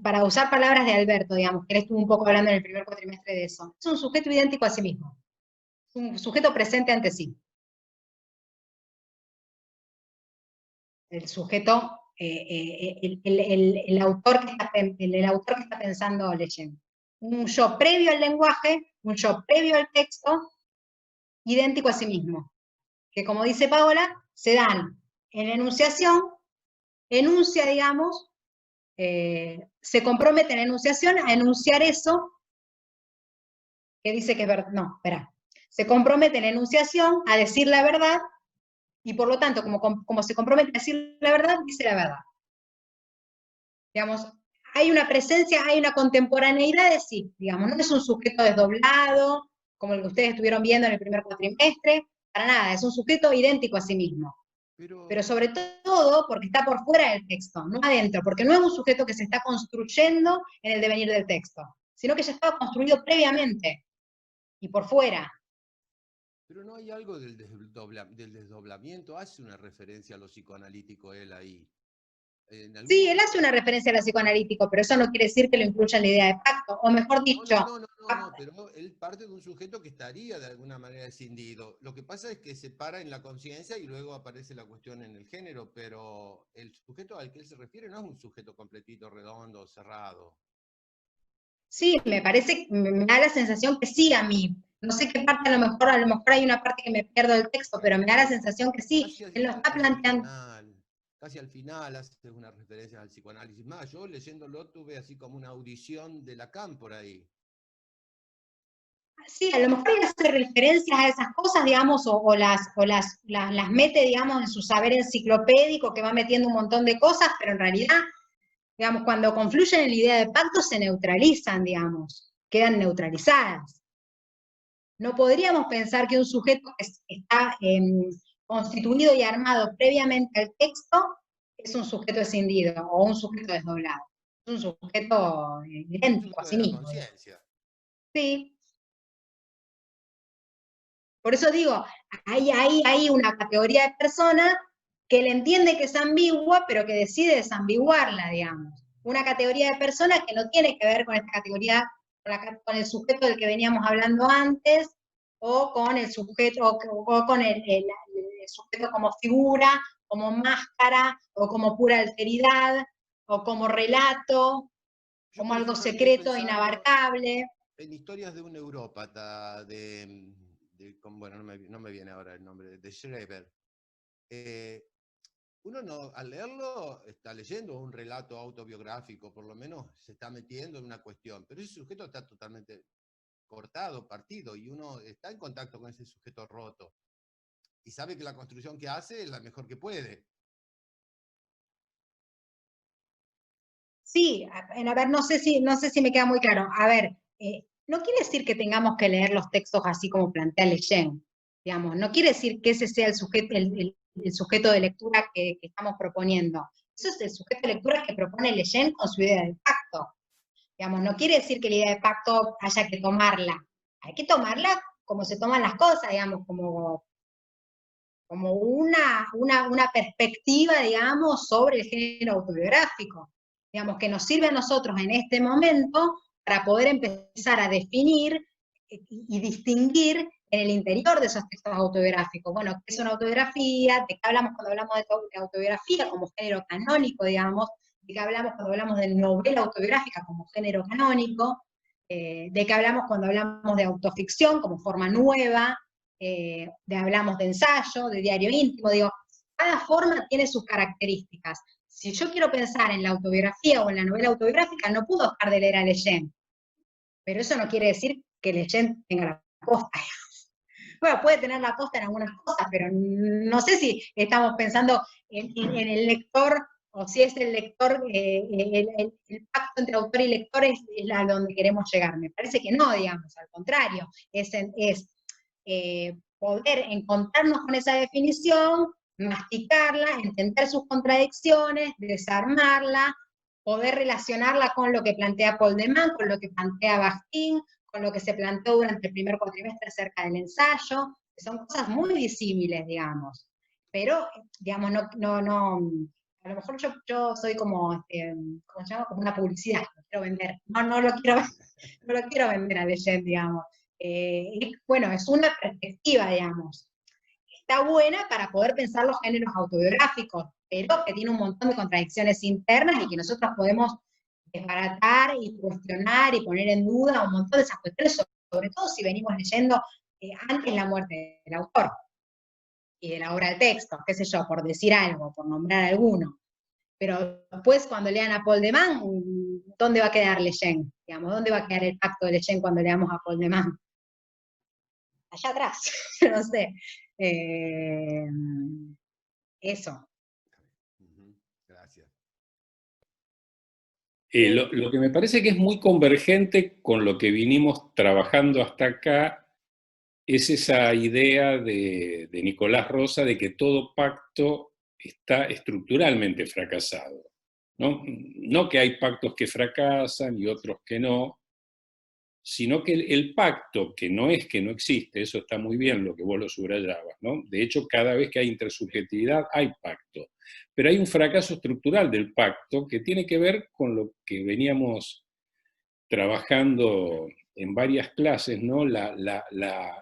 para usar palabras de Alberto, digamos, que él estuvo un poco hablando en el primer cuatrimestre de eso. Es un sujeto idéntico a sí mismo, es un sujeto presente ante sí. El sujeto, el autor que está pensando leyendo. Un yo previo al lenguaje, un yo previo al texto, idéntico a sí mismo. Que como dice Paola, se dan en la enunciación, enuncia, digamos, se compromete en la enunciación a enunciar eso que dice que es verdad. No, espera. Se compromete en la enunciación a decir la verdad, y por lo tanto, como se compromete a decir la verdad, dice la verdad. Digamos, hay una presencia, hay una contemporaneidad de sí, digamos, no es un sujeto desdoblado, como el que ustedes estuvieron viendo en el primer cuatrimestre, para nada, es un sujeto idéntico a sí mismo. Pero sobre todo porque está por fuera del texto, no adentro, porque no es un sujeto que se está construyendo en el devenir del texto, sino que ya estaba construido previamente, y por fuera. Pero no hay algo del desdoblamiento, hace una referencia a lo psicoanalítico él ahí. Sí, él hace una referencia a lo psicoanalítico, pero eso no quiere decir que lo incluya en la idea de pacto, o mejor dicho... No, pero él parte de un sujeto que estaría de alguna manera escindido. Lo que pasa es que se para en la conciencia y luego aparece la cuestión en el género, pero el sujeto al que él se refiere no es un sujeto completito, redondo, cerrado. Sí, me parece, me da la sensación que sí a mí. No sé qué parte, a lo mejor hay una parte que me pierdo del texto, pero me da la sensación que sí, él lo está planteando. Casi al final hace unas referencias al psicoanálisis. Más, yo leyéndolo tuve así como una audición de Lacan por ahí. Sí, a lo mejor él hace referencias a esas cosas, digamos, o las mete, digamos, en su saber enciclopédico, que va metiendo un montón de cosas, pero en realidad, digamos, cuando confluyen en la idea de pacto se neutralizan, digamos, quedan neutralizadas. No podríamos pensar que un sujeto que está constituido y armado previamente al texto es un sujeto escindido o un sujeto desdoblado. Es un sujeto idéntico a sí mismo. Conciencia. Sí. Por eso digo, hay una categoría de persona que él entiende que es ambigua, pero que decide desambiguarla, digamos. una categoría de persona que no tiene que ver con esta categoría, con el sujeto del que veníamos hablando antes, o con el sujeto, o con el sujeto como figura, como máscara, o como pura alteridad, o como relato, Yo, como por algo ejemplo, estoy secreto, pensando inabarcable. en historias de un neurópata, bueno, no me viene ahora el nombre, de Schreber. Uno no, al leerlo, está leyendo un relato autobiográfico, por lo menos se está metiendo en una cuestión, pero ese sujeto está totalmente cortado, partido, y uno está en contacto con ese sujeto roto, y sabe que la construcción que hace es la mejor que puede. Sí, a ver, no sé si me queda muy claro. A ver, no quiere decir que tengamos que leer los textos así como plantea Leyen, digamos, no quiere decir que ese sea el sujeto, el sujeto de lectura que estamos proponiendo. Eso es el sujeto de lectura que propone Leyen con su idea de pacto. Digamos, no quiere decir que la idea de pacto haya que tomarla. Hay que tomarla como se toman las cosas, digamos, como una perspectiva, digamos, sobre el género autobiográfico, digamos, que nos sirve a nosotros en este momento para poder empezar a definir y distinguir en el interior de esos textos autobiográficos. Bueno, ¿qué es una autobiografía? ¿De qué hablamos cuando hablamos de autobiografía como género canónico, digamos? ¿De qué hablamos cuando hablamos de novela autobiográfica como género canónico? ¿De qué hablamos cuando hablamos de autoficción como forma nueva? Hablamos de ensayo, de diario íntimo, digo, cada forma tiene sus características. Si yo quiero pensar en la autobiografía o en la novela autobiográfica, no puedo dejar de leer a Leyen, pero eso no quiere decir que Leyen tenga la posta. Bueno, puede tener la posta en algunas cosas, pero no sé si estamos pensando en el lector, o si es el lector, el pacto entre autor y lector es a donde queremos llegar. Me parece que no, digamos, al contrario, es poder encontrarnos con esa definición, masticarla, entender sus contradicciones, desarmarla, poder relacionarla con lo que plantea Paul de Man, con lo que plantea Bakhtin, con lo que se planteó durante el primer cuatrimestre acerca del ensayo, que son cosas muy disímiles, digamos. Pero, digamos, a lo mejor yo soy como, ¿cómo se llama? Como una publicidad, lo quiero vender. No lo quiero vender a Leyen, digamos. Bueno, es una perspectiva, digamos. Está buena para poder pensar los géneros autobiográficos, pero que tiene un montón de contradicciones internas y que nosotros podemos desbaratar y cuestionar y poner en duda un montón de esas cuestiones, sobre todo si venimos leyendo antes la muerte del autor y de la obra del texto, qué sé yo, por decir algo, por nombrar alguno. Pero después, cuando lean a Paul de Man, ¿dónde va a quedar Leyen? Digamos, ¿dónde va a quedar el pacto de Leyen cuando leamos a Paul de Man? Allá atrás, no sé. Eso. Gracias. Lo que me parece que es muy convergente con lo que vinimos trabajando hasta acá es esa idea de Nicolás Rosa de que todo pacto está estructuralmente fracasado, ¿no? No que hay pactos que fracasan y otros que no, sino que el pacto, que no es que no existe, eso está muy bien lo que vos lo subrayabas, ¿no? De hecho, cada vez que hay intersubjetividad hay pacto, pero hay un fracaso estructural del pacto que tiene que ver con lo que veníamos trabajando en varias clases, ¿no? La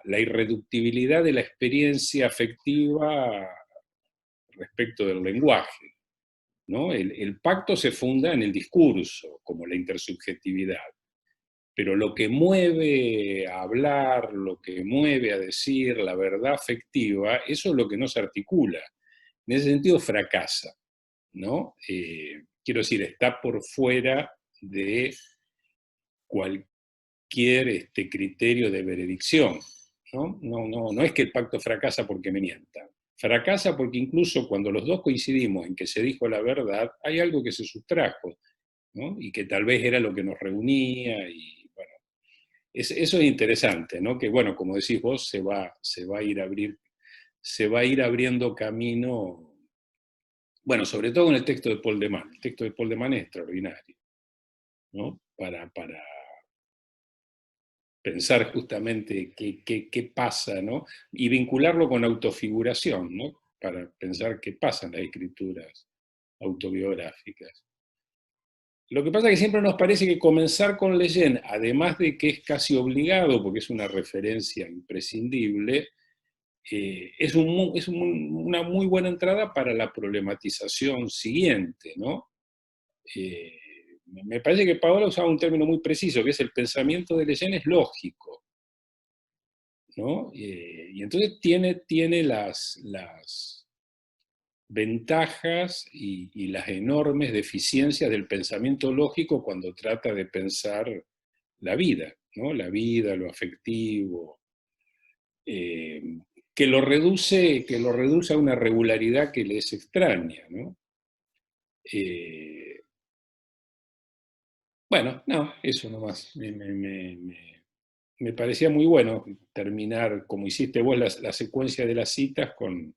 irreductibilidad de la experiencia afectiva respecto del lenguaje, ¿no? El pacto se funda en el discurso, como la intersubjetividad. Pero lo que mueve a hablar, lo que mueve a decir, la verdad afectiva, eso es lo que no se articula. En ese sentido fracasa, ¿no? Quiero decir, está por fuera de cualquier criterio de veredicción, ¿no? No es que el pacto fracasa porque me mientan. Fracasa porque incluso cuando los dos coincidimos en que se dijo la verdad, hay algo que se sustrajo, ¿no? Y que tal vez era lo que nos reunía y eso es interesante, ¿no? Que bueno, como decís vos, se va a ir abriendo camino, bueno, sobre todo en el texto de Paul de Man. El texto de Paul de Man es extraordinario, ¿no? Para pensar justamente qué pasa, ¿no? Y vincularlo con autofiguración, ¿no? Para pensar qué pasa en las escrituras autobiográficas. Lo que pasa es que siempre nos parece que comenzar con Leyen, además de que es casi obligado, porque es una referencia imprescindible, una muy buena entrada para la problematización siguiente, ¿no? Me parece que Paola usaba un término muy preciso, que es el pensamiento de Leyen es lógico, ¿no? Y entonces tiene las ventajas y las enormes deficiencias del pensamiento lógico cuando trata de pensar la vida, ¿no? La vida, lo afectivo, que lo reduce a una regularidad que le es extraña, ¿no? Bueno, no, eso nomás. Me parecía muy bueno terminar, como hiciste vos, la secuencia de las citas con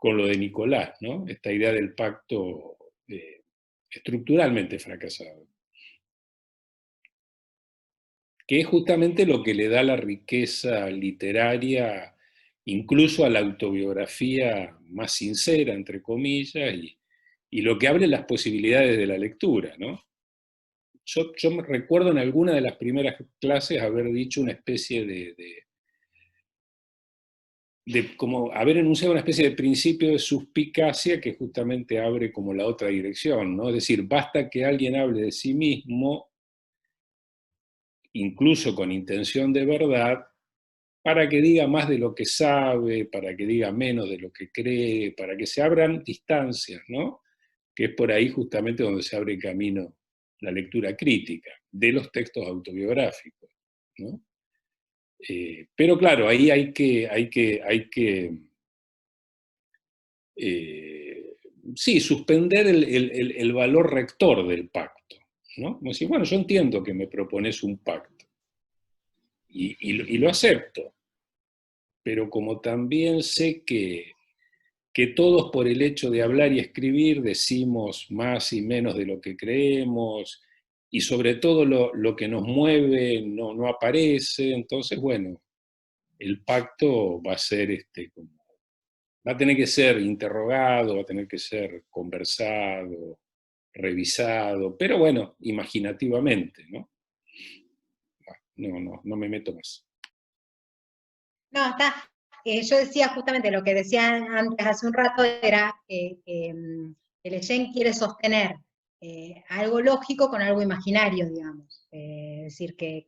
lo de Nicolás, ¿no? Esta idea del pacto estructuralmente fracasado, que es justamente lo que le da la riqueza literaria incluso a la autobiografía más sincera, entre comillas, y lo que abre las posibilidades de la lectura, ¿no? Yo me recuerdo en alguna de las primeras clases haber dicho una especie como haber enunciado una especie de principio de suspicacia que justamente abre como la otra dirección, ¿no? Es decir, basta que alguien hable de sí mismo, incluso con intención de verdad, para que diga más de lo que sabe, para que diga menos de lo que cree, para que se abran distancias, ¿no? Que es por ahí justamente donde se abre camino la lectura crítica de los textos autobiográficos, ¿no? Pero claro, ahí hay que sí, suspender el valor rector del pacto, ¿no? Como decir, bueno, yo entiendo que me propones un pacto y lo acepto, pero como también sé que todos por el hecho de hablar y escribir decimos más y menos de lo que creemos, y sobre todo lo que nos mueve no aparece, entonces, bueno, el pacto va a ser va a tener que ser interrogado, va a tener que ser conversado, revisado, pero bueno, imaginativamente, ¿no? No me meto más. No, está. Yo decía justamente lo que decía antes hace un rato, era que Leyen quiere sostener algo lógico con algo imaginario, digamos. Es decir, que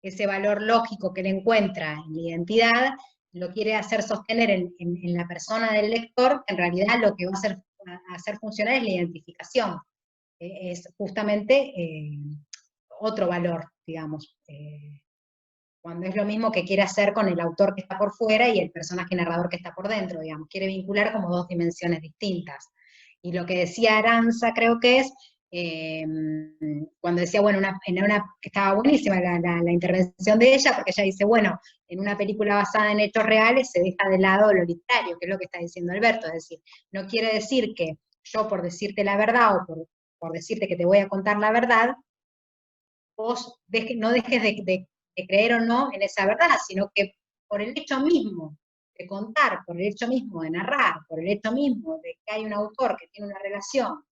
ese valor lógico que él encuentra en la identidad lo quiere hacer sostener en la persona del lector, que en realidad lo que va a hacer funcionar es la identificación. Es justamente otro valor, digamos. Cuando es lo mismo que quiere hacer con el autor que está por fuera y el personaje narrador que está por dentro, digamos, quiere vincular como dos dimensiones distintas. Y lo que decía Aranza, creo que es, cuando decía, bueno, que estaba buenísima la intervención de ella, porque ella dice, bueno, en una película basada en hechos reales se deja de lado lo literario, que es lo que está diciendo Alberto, es decir, no quiere decir que yo por decirte la verdad o por decirte que te voy a contar la verdad, vos no dejes de creer o no en esa verdad, sino que por el hecho mismo de contar, por el hecho mismo de narrar, por el hecho mismo de que hay un autor que tiene una relación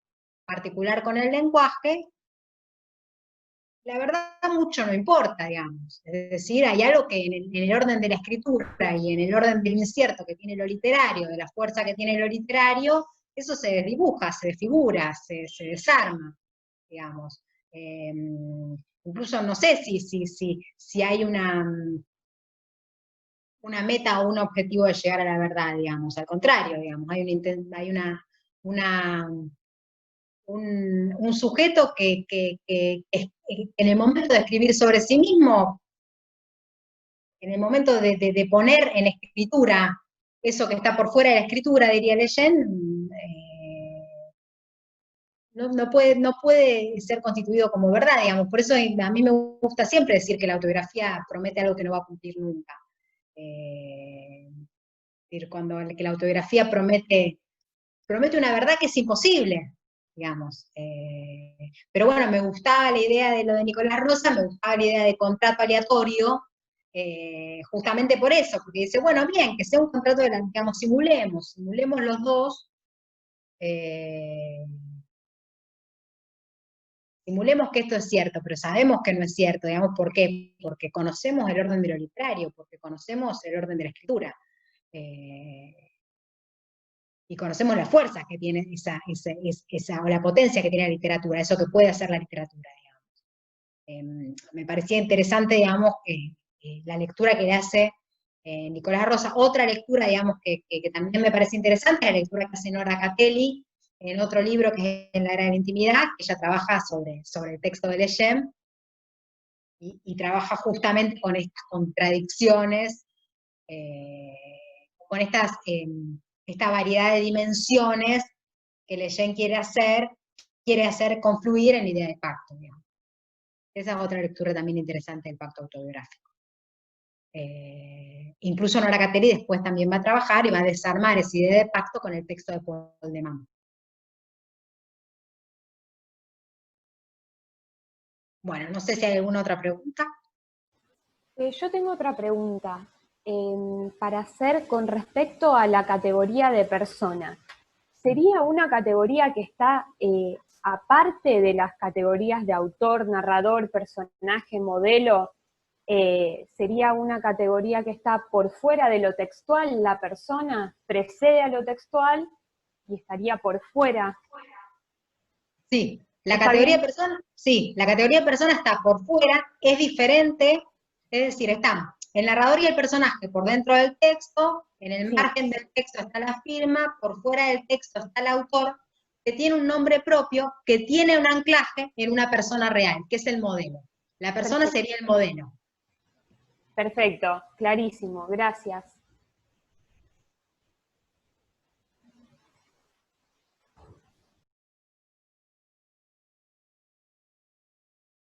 particular con el lenguaje, la verdad mucho no importa, digamos. Es decir, hay algo que en el orden de la escritura y en el orden del incierto que tiene lo literario, de la fuerza que tiene lo literario, eso se desdibuja, se desfigura, se desarma, digamos. Incluso no sé si hay una meta o un objetivo de llegar a la verdad, digamos, al contrario, digamos, hay un sujeto que en el momento de escribir sobre sí mismo, en el momento de poner en escritura eso que está por fuera de la escritura, diría Leyen, no puede ser constituido como verdad, digamos. Por eso a mí me gusta siempre decir que la autobiografía promete algo que no va a cumplir nunca. Que la autobiografía promete una verdad que es imposible, digamos. Pero bueno, me gustaba la idea de lo de Nicolás Rosa, me gustaba la idea de contrato aleatorio, justamente por eso, porque dice, bueno, bien, que sea un contrato, digamos, simulemos los dos, simulemos que esto es cierto, pero sabemos que no es cierto, digamos, ¿por qué? Porque conocemos el orden de lo literario, porque conocemos el orden de la escritura, y conocemos la fuerza que tiene o la potencia que tiene la literatura, eso que puede hacer la literatura, digamos. Me parecía interesante, digamos, la lectura que le hace Nicolás Rosa. Otra lectura, digamos, que también me parece interesante, es la lectura que hace Nora Catelli, en otro libro que es En la era de la intimidad, que ella trabaja sobre el texto de Leyen, y trabaja justamente con estas contradicciones, con esta variedad de dimensiones que Leyen quiere hacer confluir en la idea de pacto, digamos. Esa es otra lectura también interesante del pacto autobiográfico. Incluso Nora Catelli después también va a trabajar y va a desarmar esa idea de pacto con el texto de Paul de Man. Bueno, no sé si hay alguna otra pregunta. Yo tengo otra pregunta para hacer con respecto a la categoría de persona. ¿Sería una categoría que está aparte de las categorías de autor, narrador, personaje, modelo? ¿Sería una categoría que está por fuera de lo textual? ¿La persona precede a lo textual y estaría por fuera? Sí, la categoría de persona está por fuera, es diferente, es decir, está el narrador y el personaje por dentro del texto, en el margen del texto está la firma, por fuera del texto está el autor, que tiene un nombre propio, que tiene un anclaje en una persona real, que es el modelo. La persona sería el modelo. Perfecto, clarísimo, gracias.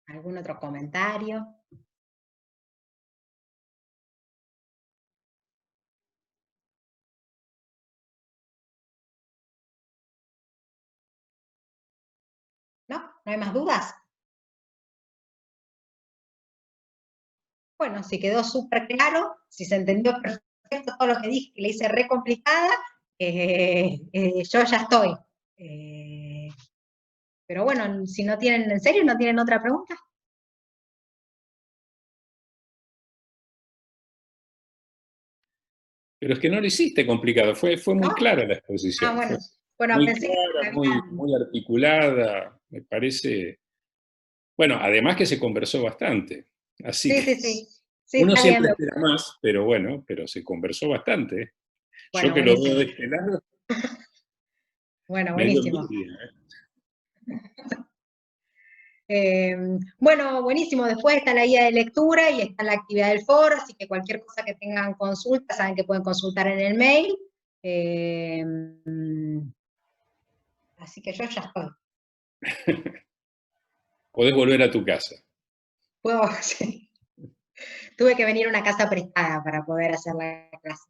¿Algún otro comentario? ¿No? ¿No hay más dudas? Bueno, si quedó súper claro, si se entendió perfecto todo lo que dije, que le hice re complicada, yo ya estoy. Pero bueno, si no tienen, ¿en serio no tienen otra pregunta? Pero es que no lo hiciste complicado, fue muy ¿No? clara la exposición. Bueno, Fue muy clara, muy articulada, me parece. Bueno, además que se conversó bastante. Así que sí, uno está siempre bien. espera más, pero bueno, pero se conversó bastante. Bueno, Yo que lo buenísimo. veo de este lado, Bueno, me dio buenísimo. envidia, Bueno, buenísimo. Después está la guía de lectura y está la actividad del foro, así que cualquier cosa que tengan consulta, saben que pueden consultar en el mail. Así que yo ya estoy. Podés volver a tu casa. Puedo, sí. Tuve que venir a una casa prestada para poder hacer la clase.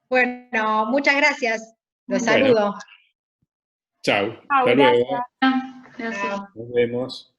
Bueno, muchas gracias. Los saludo. Chao. Chao, Hasta luego. gracias. Gracias. Nos vemos.